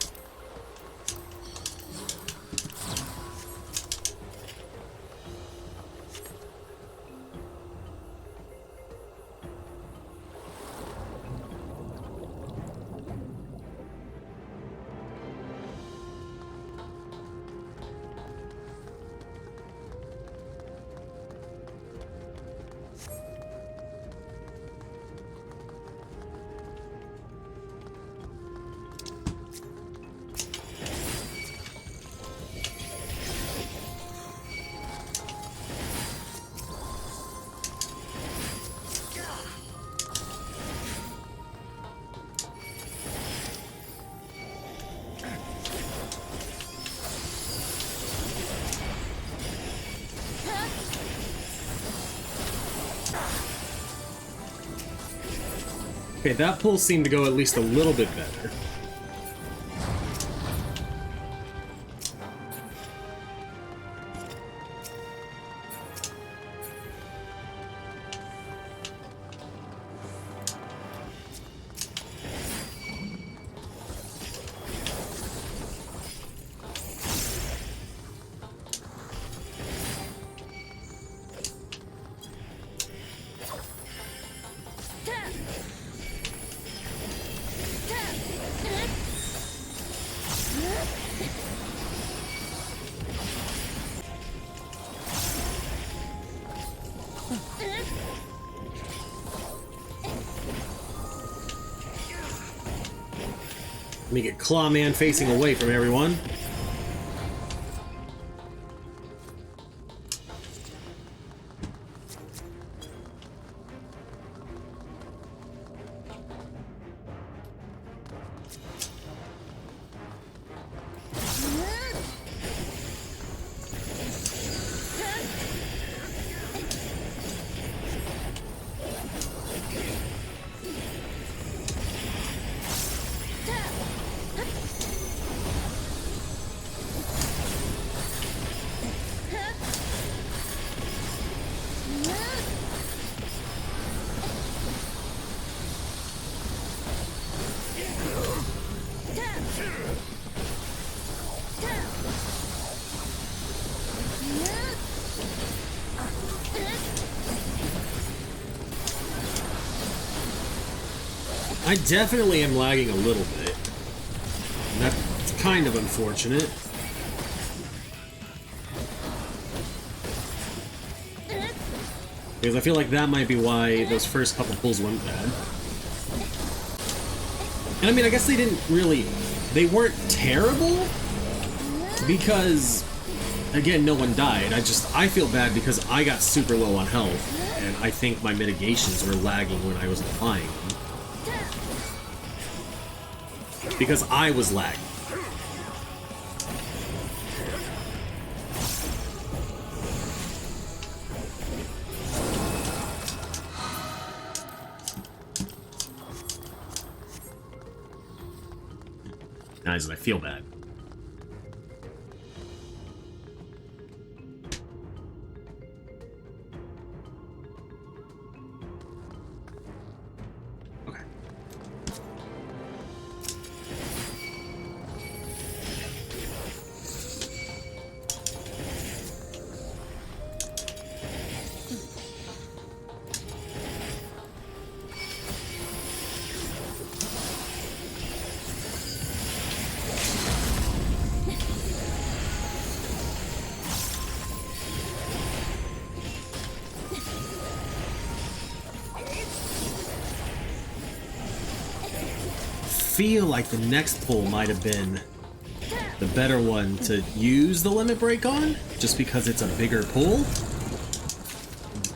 Okay, that pull seemed to go at least a little bit better. Let me get Clawman facing away from everyone. I definitely am lagging a little bit. That's kind of unfortunate. Because I feel like that might be why those first couple pulls went bad. And I mean, I guess they didn't really... They weren't terrible, because, again, no one died. I feel bad because I got super low on health, and I think my mitigations were lagging when I was applying them. Because I was lagging. Guys, I feel bad. Feel like the next pull might have been the better one to use the limit break on, just because it's a bigger pull,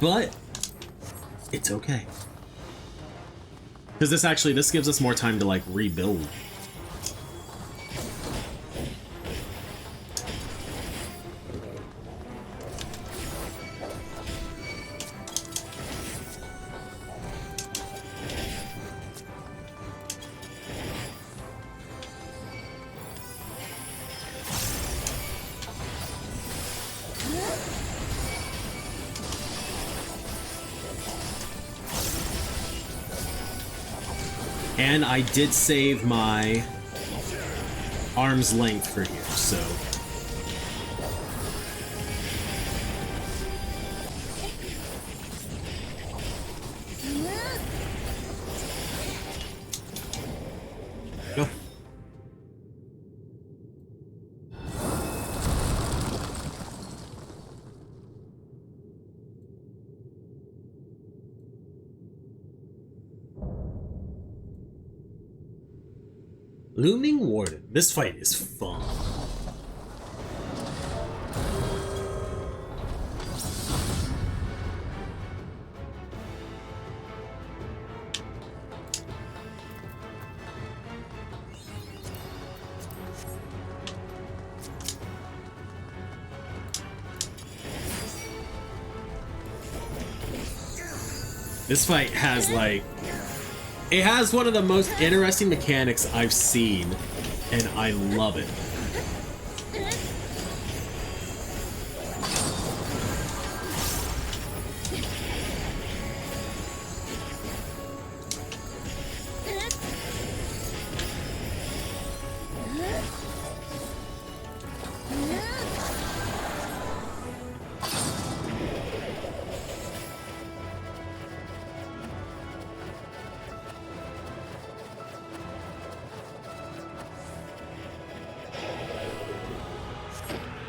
but it's okay. Because this gives us more time to, like, rebuild. And I did save my arm's length for here, so... Go. Looming Warden. This fight is fun. This fight has, like... It has one of the most interesting mechanics I've seen, and I love it.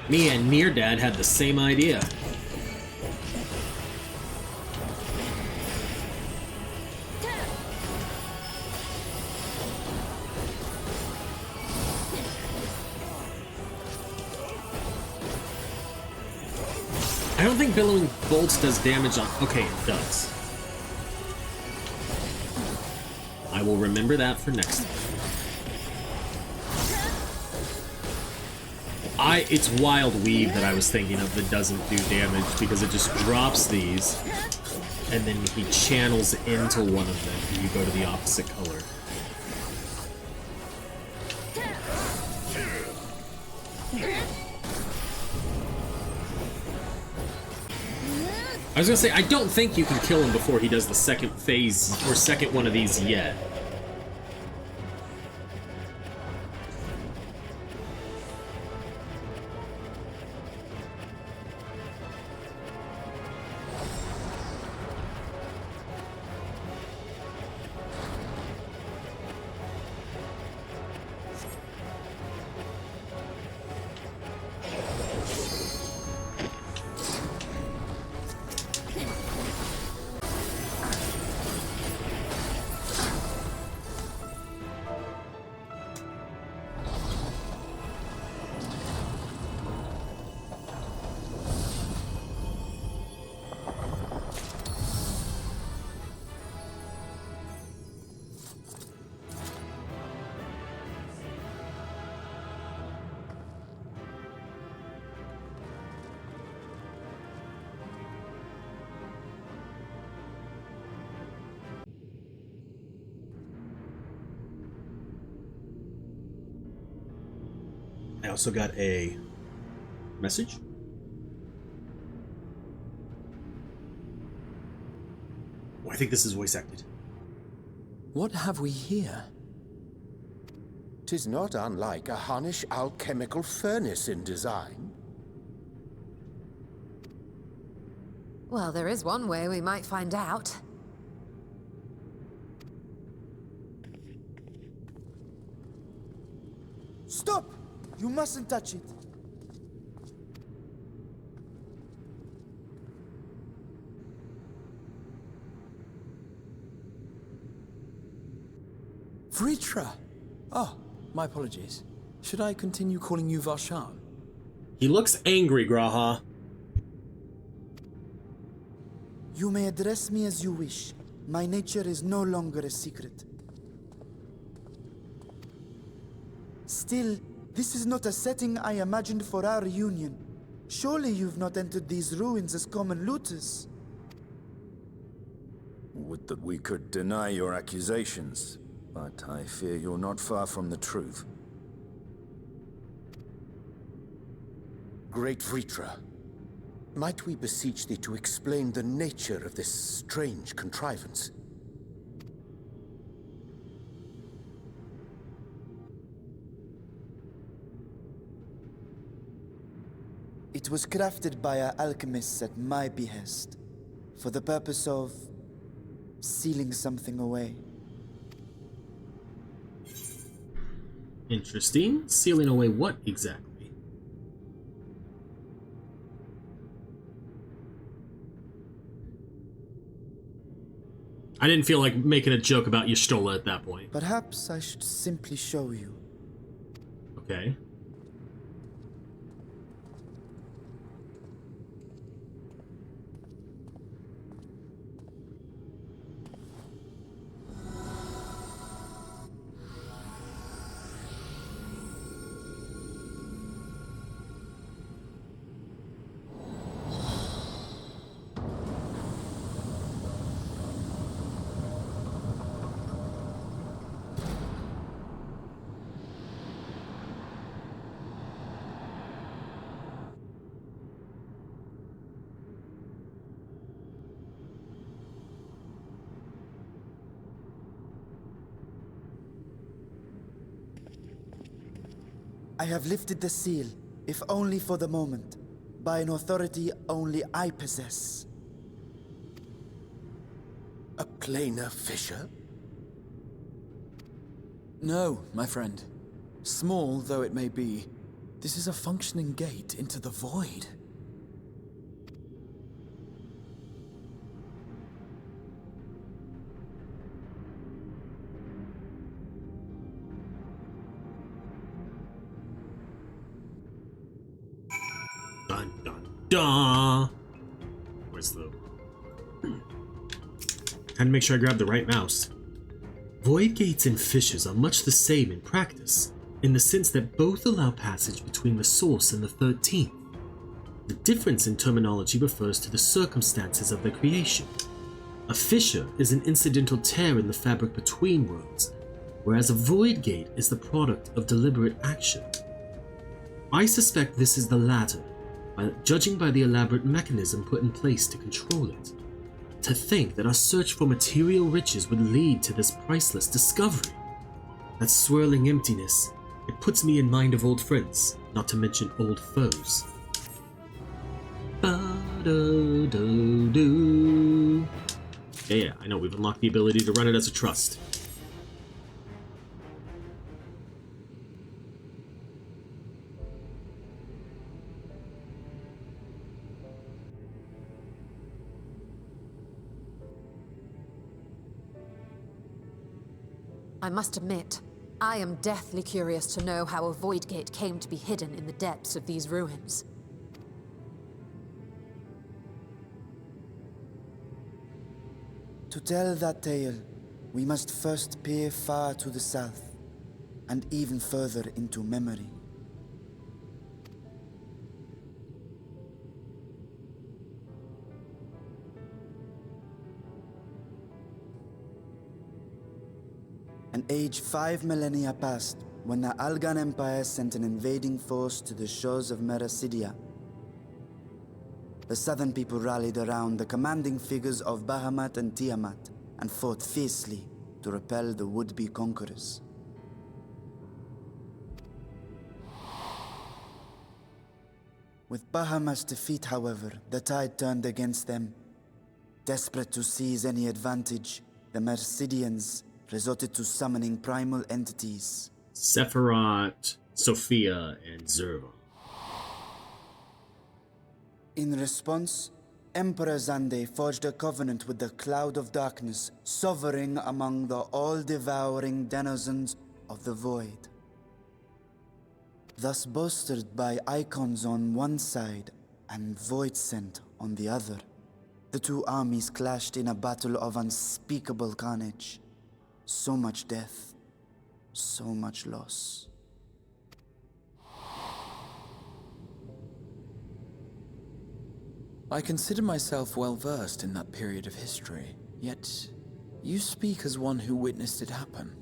Me and Near Dad had the same idea. I don't think Billowing Bolts does damage on... Okay, it does. I will remember that for next time. It's Wild Weave that I was thinking of that doesn't do damage because it just drops these and then he channels into one of them and you go to the opposite color. I was gonna say, I don't think you can kill him before he does the second phase or second one of these yet. I also got a message. Oh, I think this is voice acted. What have we here? 'Tis not unlike a Hunnish alchemical furnace in design. Well, there is one way we might find out. Stop! You mustn't touch it. Vritra! Oh, my apologies. Should I continue calling you Varshan? He looks angry, Graha. You may address me as you wish. My nature is no longer a secret. Still, this is not a setting I imagined for our reunion. Surely you've not entered these ruins as common looters. Would that we could deny your accusations, but I fear you're not far from the truth. Great Vritra, might we beseech thee to explain the nature of this strange contrivance? It was crafted by our alchemists at my behest, for the purpose of sealing something away. Interesting. Sealing away what exactly? I didn't feel like making a joke about Y'shtola at that point. Perhaps I should simply show you. Okay. I have lifted the seal, if only for the moment, by an authority only I possess. A planar fissure? No, my friend. Small though it may be, this is a functioning gate into the void. Dun dun dun. Where's the... Had to make sure I grab the right mouse. Void gates and fissures are much the same in practice, in the sense that both allow passage between the source and the 13th. The difference in terminology refers to the circumstances of their creation. A fissure is an incidental tear in the fabric between worlds, whereas a void gate is the product of deliberate action. I suspect this is the latter, judging by the elaborate mechanism put in place to control it. To think that our search for material riches would lead to this priceless discovery. That swirling emptiness, it puts me in mind of old friends, not to mention old foes. Ba-do-do-do. Yeah, I know, we've unlocked the ability to run it as a trust. I must admit, I am deathly curious to know how a void gate came to be hidden in the depths of these ruins. To tell that tale, we must first peer far to the south, and even further into memory. An age 5 millennia passed when the Algan Empire sent an invading force to the shores of Merasidia. The southern people rallied around the commanding figures of Bahamut and Tiamat and fought fiercely to repel the would-be conquerors. With Bahamut's defeat, however, the tide turned against them. Desperate to seize any advantage, the Mercidians resorted to summoning primal entities. Sephiroth, Sophia, and Zerva. In response, Emperor Zande forged a covenant with the Cloud of Darkness, sovereign among the all-devouring denizens of the Void. Thus bolstered by icons on one side and Void Scent on the other, the two armies clashed in a battle of unspeakable carnage. So much death, so much loss. I consider myself well versed in that period of history, yet you speak as one who witnessed it happen.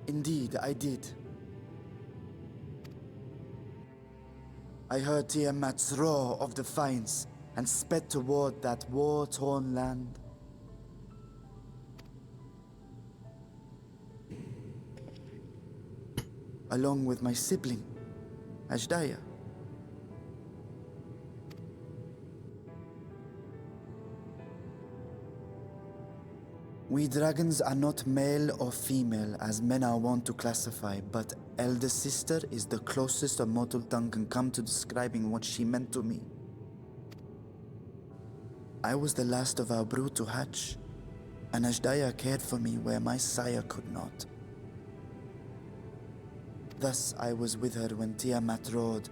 Indeed, I did. I heard Tiamat's roar of defiance and sped toward that war-torn land. along with my sibling, Ajdaya. We dragons are not male or female as men are wont to classify, but elder sister is the closest a mortal tongue can come to describing what she meant to me. I was the last of our brood to hatch, and Ajdaya cared for me where my sire could not. Thus I was with her when Tiamat roared,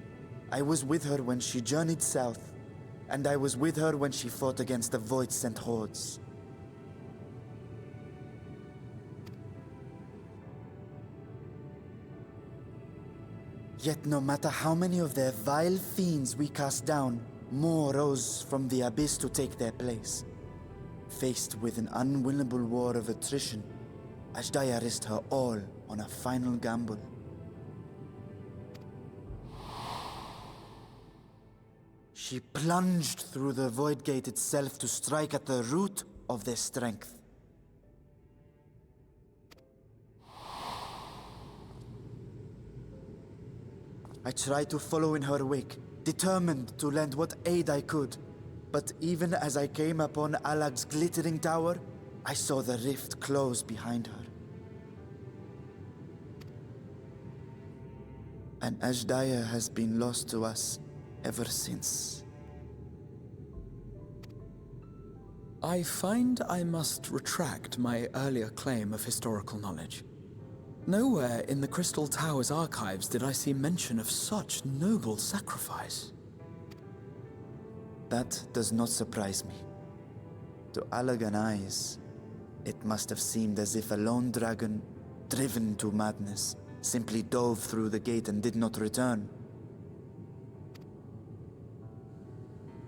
I was with her when she journeyed south, and I was with her when she fought against the Void-sent hordes. Yet no matter how many of their vile fiends we cast down, more rose from the abyss to take their place. Faced with an unwinnable war of attrition, Ajdaya risked her all on a final gamble. She plunged through the Void Gate itself to strike at the root of their strength. I tried to follow in her wake, determined to lend what aid I could. But even as I came upon Alag's glittering tower, I saw the rift close behind her. And Ajdaya has been lost to us ever since. I find I must retract my earlier claim of historical knowledge. Nowhere in the Crystal Tower's archives did I see mention of such noble sacrifice. That does not surprise me. To Allagan eyes, it must have seemed as if a lone dragon, driven to madness, simply dove through the gate and did not return.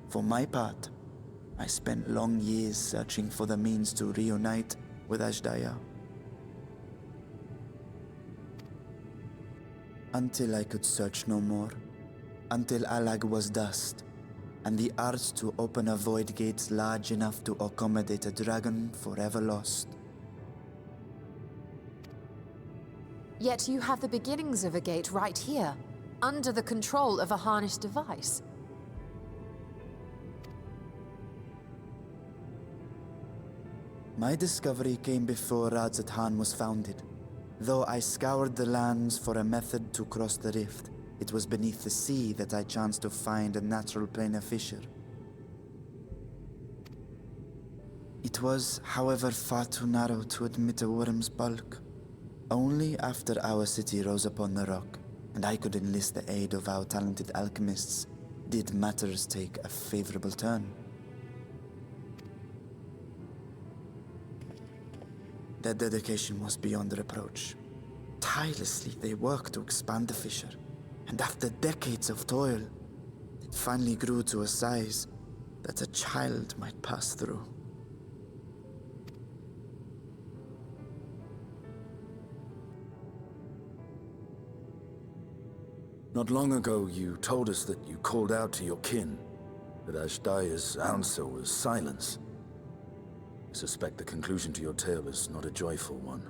For my part, I spent long years searching for the means to reunite with Ajdaya. Until I could search no more. Until Alag was dust, and the arts to open a void gate large enough to accommodate a dragon forever lost. Yet you have the beginnings of a gate right here, under the control of a harnessed device. My discovery came before Radzat was founded. Though I scoured the lands for a method to cross the rift, it was beneath the sea that I chanced to find a natural planar fissure. It was, however, far too narrow to admit a worm's bulk. Only after our city rose upon the rock, and I could enlist the aid of our talented alchemists, did matters take a favorable turn. Their dedication was beyond reproach. Tirelessly, they worked to expand the fissure, and after decades of toil, it finally grew to a size that a child might pass through. Not long ago, you told us that you called out to your kin, that Ajdaya's answer was silence. I suspect the conclusion to your tale is not a joyful one.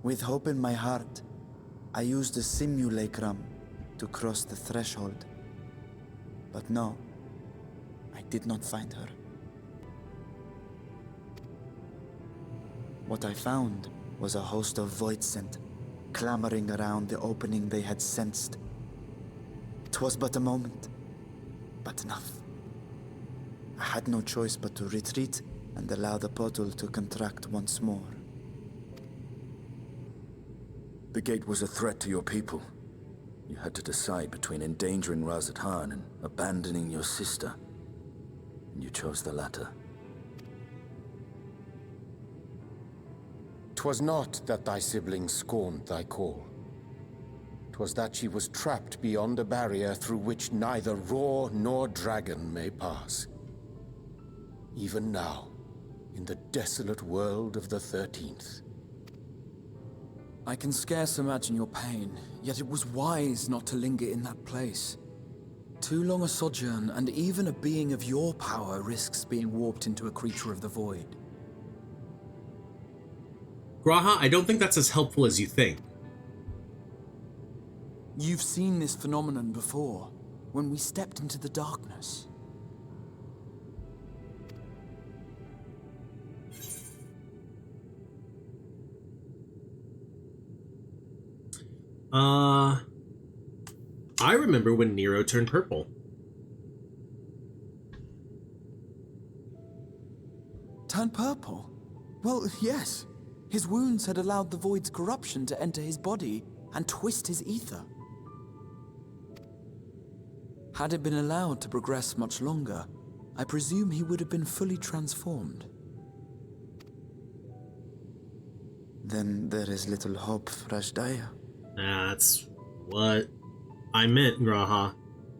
With hope in my heart, I used the simulacrum to cross the threshold. But no, I did not find her. What I found was a host of Void-sent, clamoring around the opening they had sensed. 'Twas but a moment, but enough. I had no choice but to retreat and allow the portal to contract once more. The gate was a threat to your people. You had to decide between endangering Razathan and abandoning your sister. And you chose the latter. 'Twas not that thy sibling scorned thy call. 'Twas that she was trapped beyond a barrier through which neither roar nor dragon may pass. Even now, in the desolate world of the 13th. I can scarce imagine your pain, yet it was wise not to linger in that place. Too long a sojourn, and even a being of your power risks being warped into a creature of the void. Graha, I don't think that's as helpful as you think. You've seen this phenomenon before, when we stepped into the darkness. I remember when Nero turned purple. Turned purple? Well, yes. His wounds had allowed the Void's corruption to enter his body and twist his ether. Had it been allowed to progress much longer, I presume he would have been fully transformed. Then there is little hope for Ashdaya. That's what I meant, Graha.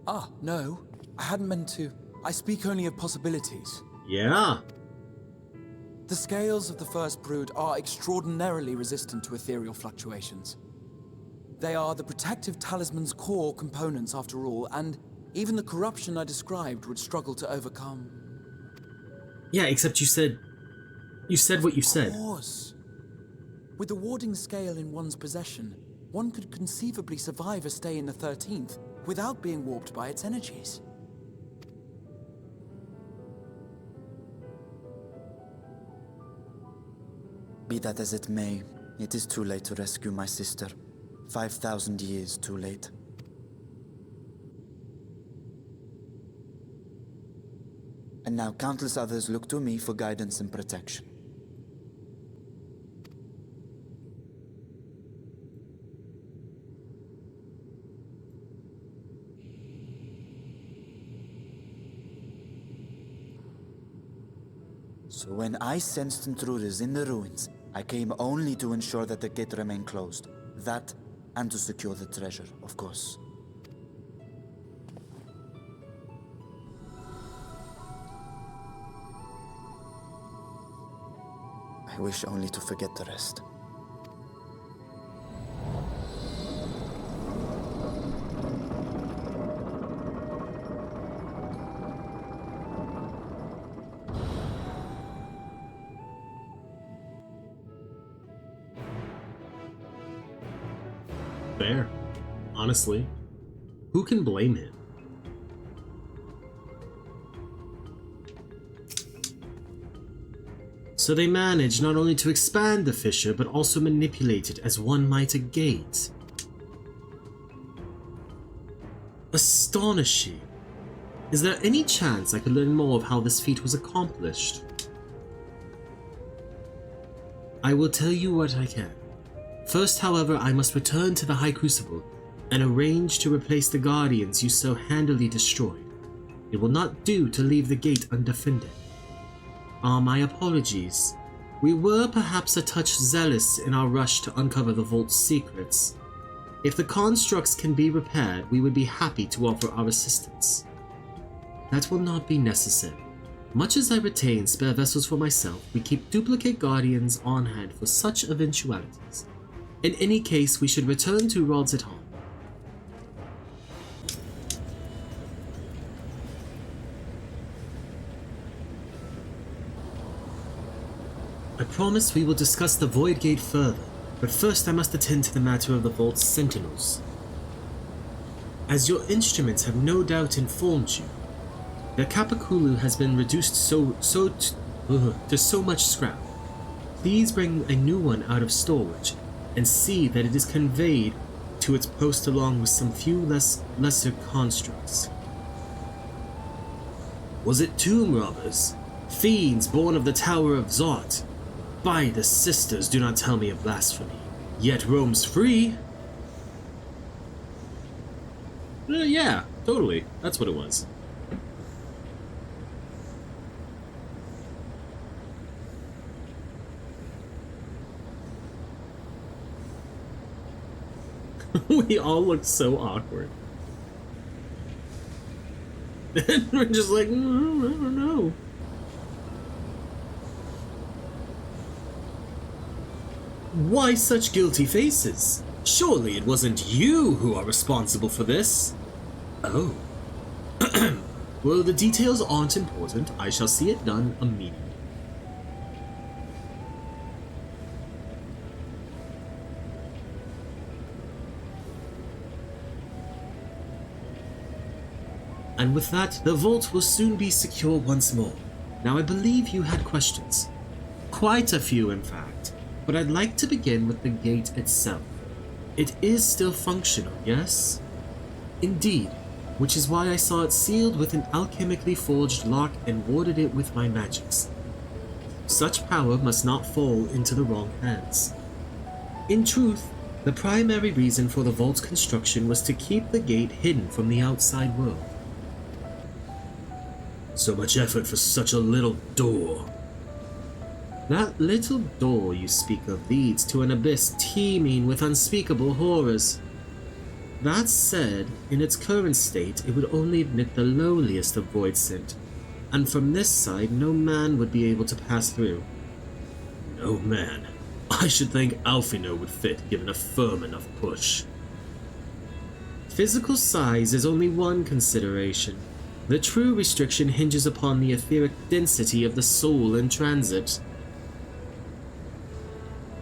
Ah, no. I hadn't meant to. I speak only of possibilities. Yeah. The scales of the First Brood are extraordinarily resistant to ethereal fluctuations. They are the protective talisman's core components after all, and even the corruption I described would struggle to overcome. Yeah, except you said what you said. Of course. With the warding scale in one's possession, one could conceivably survive a stay in the 13th without being warped by its energies. Be that as it may, it is too late to rescue my sister. 5,000 years too late. And now countless others look to me for guidance and protection. So when I sensed intruders in the ruins, I came only to ensure that the gate remained closed. That, and to secure the treasure, of course. I wish only to forget the rest. Fair. Honestly. Who can blame him? So they managed not only to expand the fissure, but also manipulate it as one might a gate. Astonishing. Is there any chance I could learn more of how this feat was accomplished? I will tell you what I can. First, however, I must return to the High Crucible and arrange to replace the Guardians you so handily destroyed. It will not do to leave the gate undefended. My apologies. We were perhaps a touch zealous in our rush to uncover the Vault's secrets. If the constructs can be repaired, we would be happy to offer our assistance. That will not be necessary. Much as I retain spare vessels for myself, we keep duplicate Guardians on hand for such eventualities. In any case, we should return to Rods at Home. I promise we will discuss the Void Gate further, but first I must attend to the matter of the Vault's sentinels. As your instruments have no doubt informed you, the Kapakulu has been reduced to so much scrap. Please bring a new one out of storage, and see that it is conveyed to its post along with some few lesser constructs. Was it tomb robbers? Fiends born of the Tower of Zot? By the sisters, do not tell me of blasphemy. Yet Rome's free. Yeah, totally. That's what it was. We all looked so awkward. And we're just like, I don't know. Why such guilty faces? Surely it wasn't you who are responsible for this. Oh. Well, the details aren't important. I shall see it done immediately. And with that, the vault will soon be secure once more. Now I believe you had questions. Quite a few, in fact. But I'd like to begin with the gate itself. It is still functional, yes? Indeed, which is why I saw it sealed with an alchemically forged lock and warded it with my magics. Such power must not fall into the wrong hands. In truth, the primary reason for the vault's construction was to keep the gate hidden from the outside world. So much effort for such a little door. That little door you speak of leads to an abyss teeming with unspeakable horrors. That said, in its current state, it would only admit the lowliest of void scent, and from this side no man would be able to pass through. No man. I should think Alfino would fit given a firm enough push. Physical size is only one consideration. The true restriction hinges upon the etheric density of the soul in transit.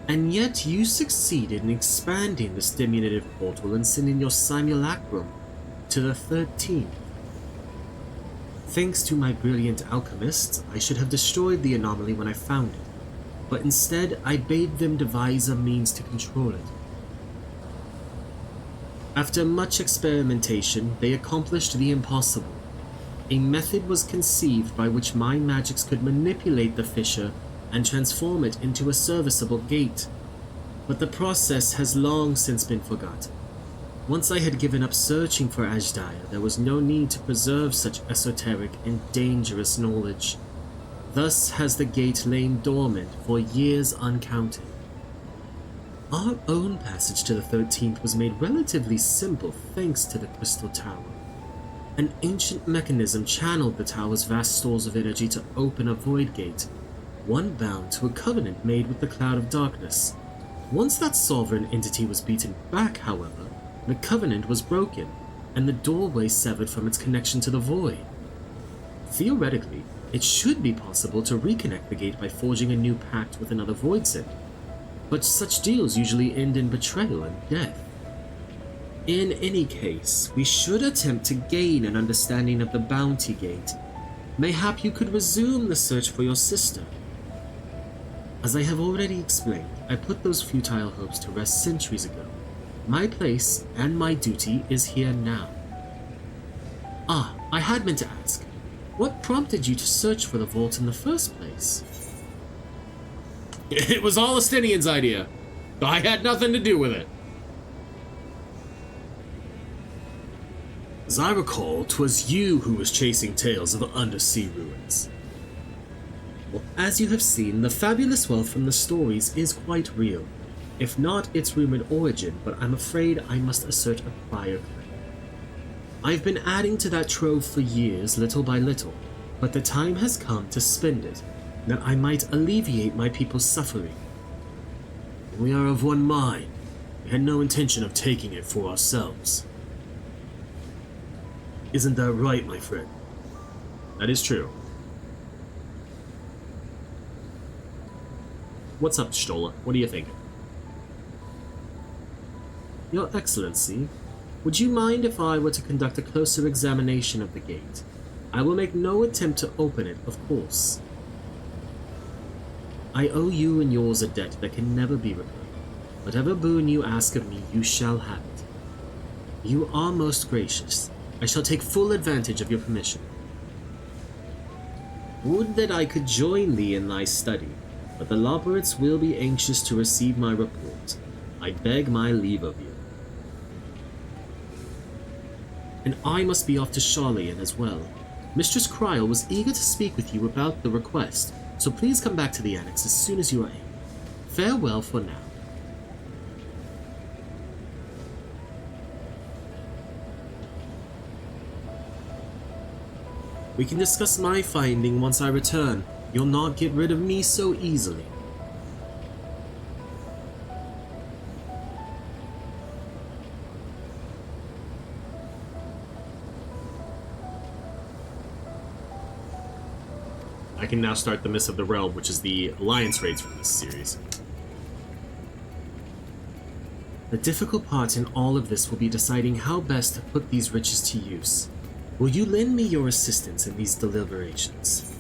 And yet you succeeded in expanding this diminutive portal and sending your simulacrum to the 13th. Thanks to my brilliant alchemists, I should have destroyed the anomaly when I found it, but instead I bade them devise a means to control it. After much experimentation, they accomplished the impossible. A method was conceived by which my magics could manipulate the fissure and transform it into a serviceable gate, but the process has long since been forgotten. Once I had given up searching for Ajdaya, there was no need to preserve such esoteric and dangerous knowledge. Thus has the gate lain dormant for years uncounted. Our own passage to the 13th was made relatively simple thanks to the Crystal Tower. An ancient mechanism channeled the tower's vast stores of energy to open a void gate, one bound to a covenant made with the Cloud of Darkness. Once that sovereign entity was beaten back, however, the covenant was broken, and the doorway severed from its connection to the void. Theoretically, it should be possible to reconnect the gate by forging a new pact with another void sent, but such deals usually end in betrayal and death. In any case, we should attempt to gain an understanding of the Bounty Gate. Mayhap you could resume the search for your sister. As I have already explained, I put those futile hopes to rest centuries ago. My place and my duty is here now. Ah, I had meant to ask, what prompted you to search for the vault in the first place? It was all Estinian's idea. I had nothing to do with it. As I recall, 'twas you who was chasing tales of undersea ruins. Well, as you have seen, the fabulous wealth from the stories is quite real, if not its rumored origin, but I'm afraid I must assert a prior claim. I've been adding to that trove for years, little by little, but the time has come to spend it, that I might alleviate my people's suffering. We are of one mind. We had no intention of taking it for ourselves. Isn't that right, my friend? That is true. What's up, Stola? What are you thinking? Your Excellency, would you mind if I were to conduct a closer examination of the gate? I will make no attempt to open it, of course. I owe you and yours a debt that can never be repaid. Whatever boon you ask of me, you shall have it. You are most gracious. I shall take full advantage of your permission. Would that I could join thee in thy study, but the Loperates will be anxious to receive my report. I beg my leave of you. And I must be off to Charlian as well. Mistress Kryl was eager to speak with you about the request, so please come back to the annex as soon as you are able. Farewell for now. We can discuss my finding once I return. You'll not get rid of me so easily. I can now start the Mists of the Realm, which is the Alliance raids from this series. The difficult part in all of this will be deciding how best to put these riches to use. Will you lend me your assistance in these deliberations?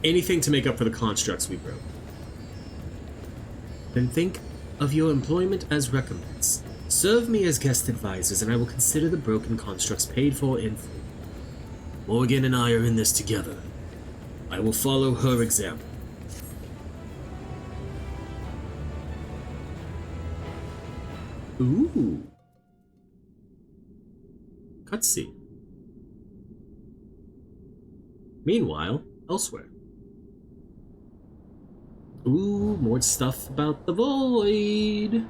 Anything to make up for the constructs we broke. Then think of your employment as recompense. Serve me as guest advisors, and I will consider the broken constructs paid for in full. Morrighan and I are in this together. I will follow her example. Ooh. Cutscene. Meanwhile, elsewhere. Ooh, more stuff about the void.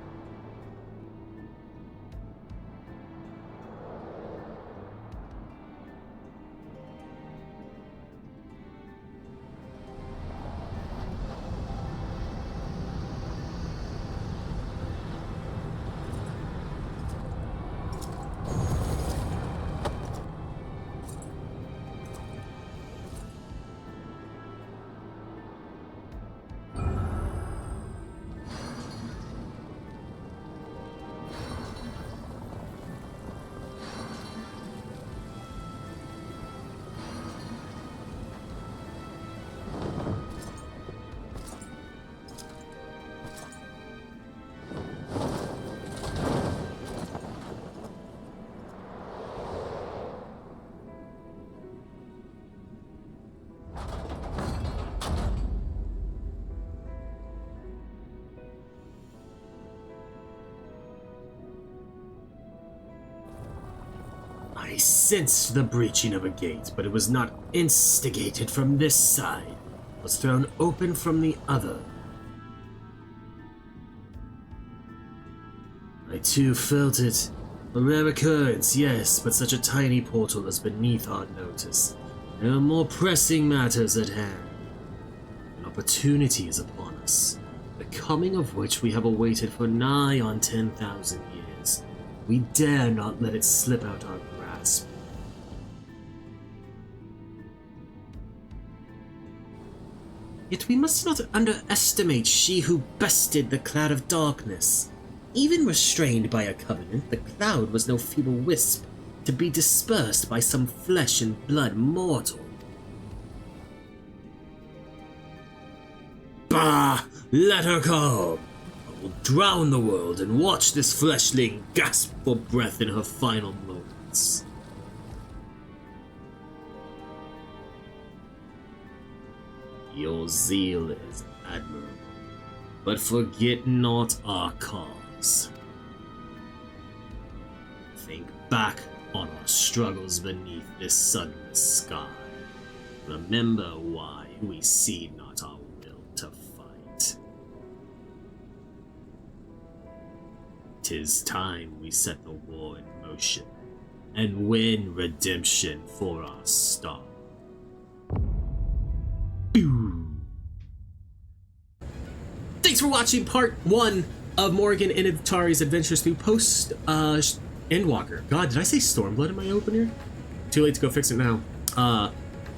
I sensed the breaching of a gate, but it was not instigated from this side. It was thrown open from the other. I too felt it. A rare occurrence, yes, but such a tiny portal is beneath our notice. There are more pressing matters at hand. An opportunity is upon us, the coming of which we have awaited for nigh on 10,000 years. We dare not let it slip out our grasp. Yet we must not underestimate she who bested the cloud of darkness. Even restrained by a covenant, the cloud was no feeble wisp to be dispersed by some flesh and blood mortal. Bah! Let her go! I will drown the world and watch this fleshling gasp for breath in her final moments. Your zeal is admirable, but forget not our cause. Think back on our struggles beneath this sunless sky. Remember why we see not our will to fight. 'Tis time we set the war in motion and win redemption for our star. Thanks for watching part 1 of Morrighan and Initari's adventures through Endwalker. God, did I say Stormblood in my opener? Too late to go fix it now.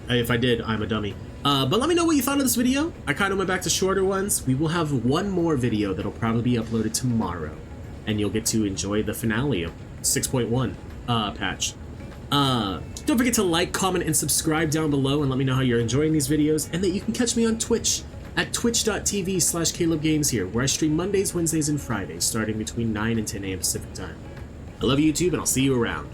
If I did, I'm a dummy. But let me know what you thought of this video. I kind of went back to shorter ones. We will have one more video that'll probably be uploaded tomorrow, and you'll get to enjoy the finale of 6.1 patch. Don't forget to like, comment, and subscribe down below and let me know how you're enjoying these videos, and that you can catch me on Twitch at twitch.tv/CalebGames here, where I stream Mondays, Wednesdays, and Fridays, starting between 9 and 10 a.m. Pacific time. I love you, YouTube, and I'll see you around.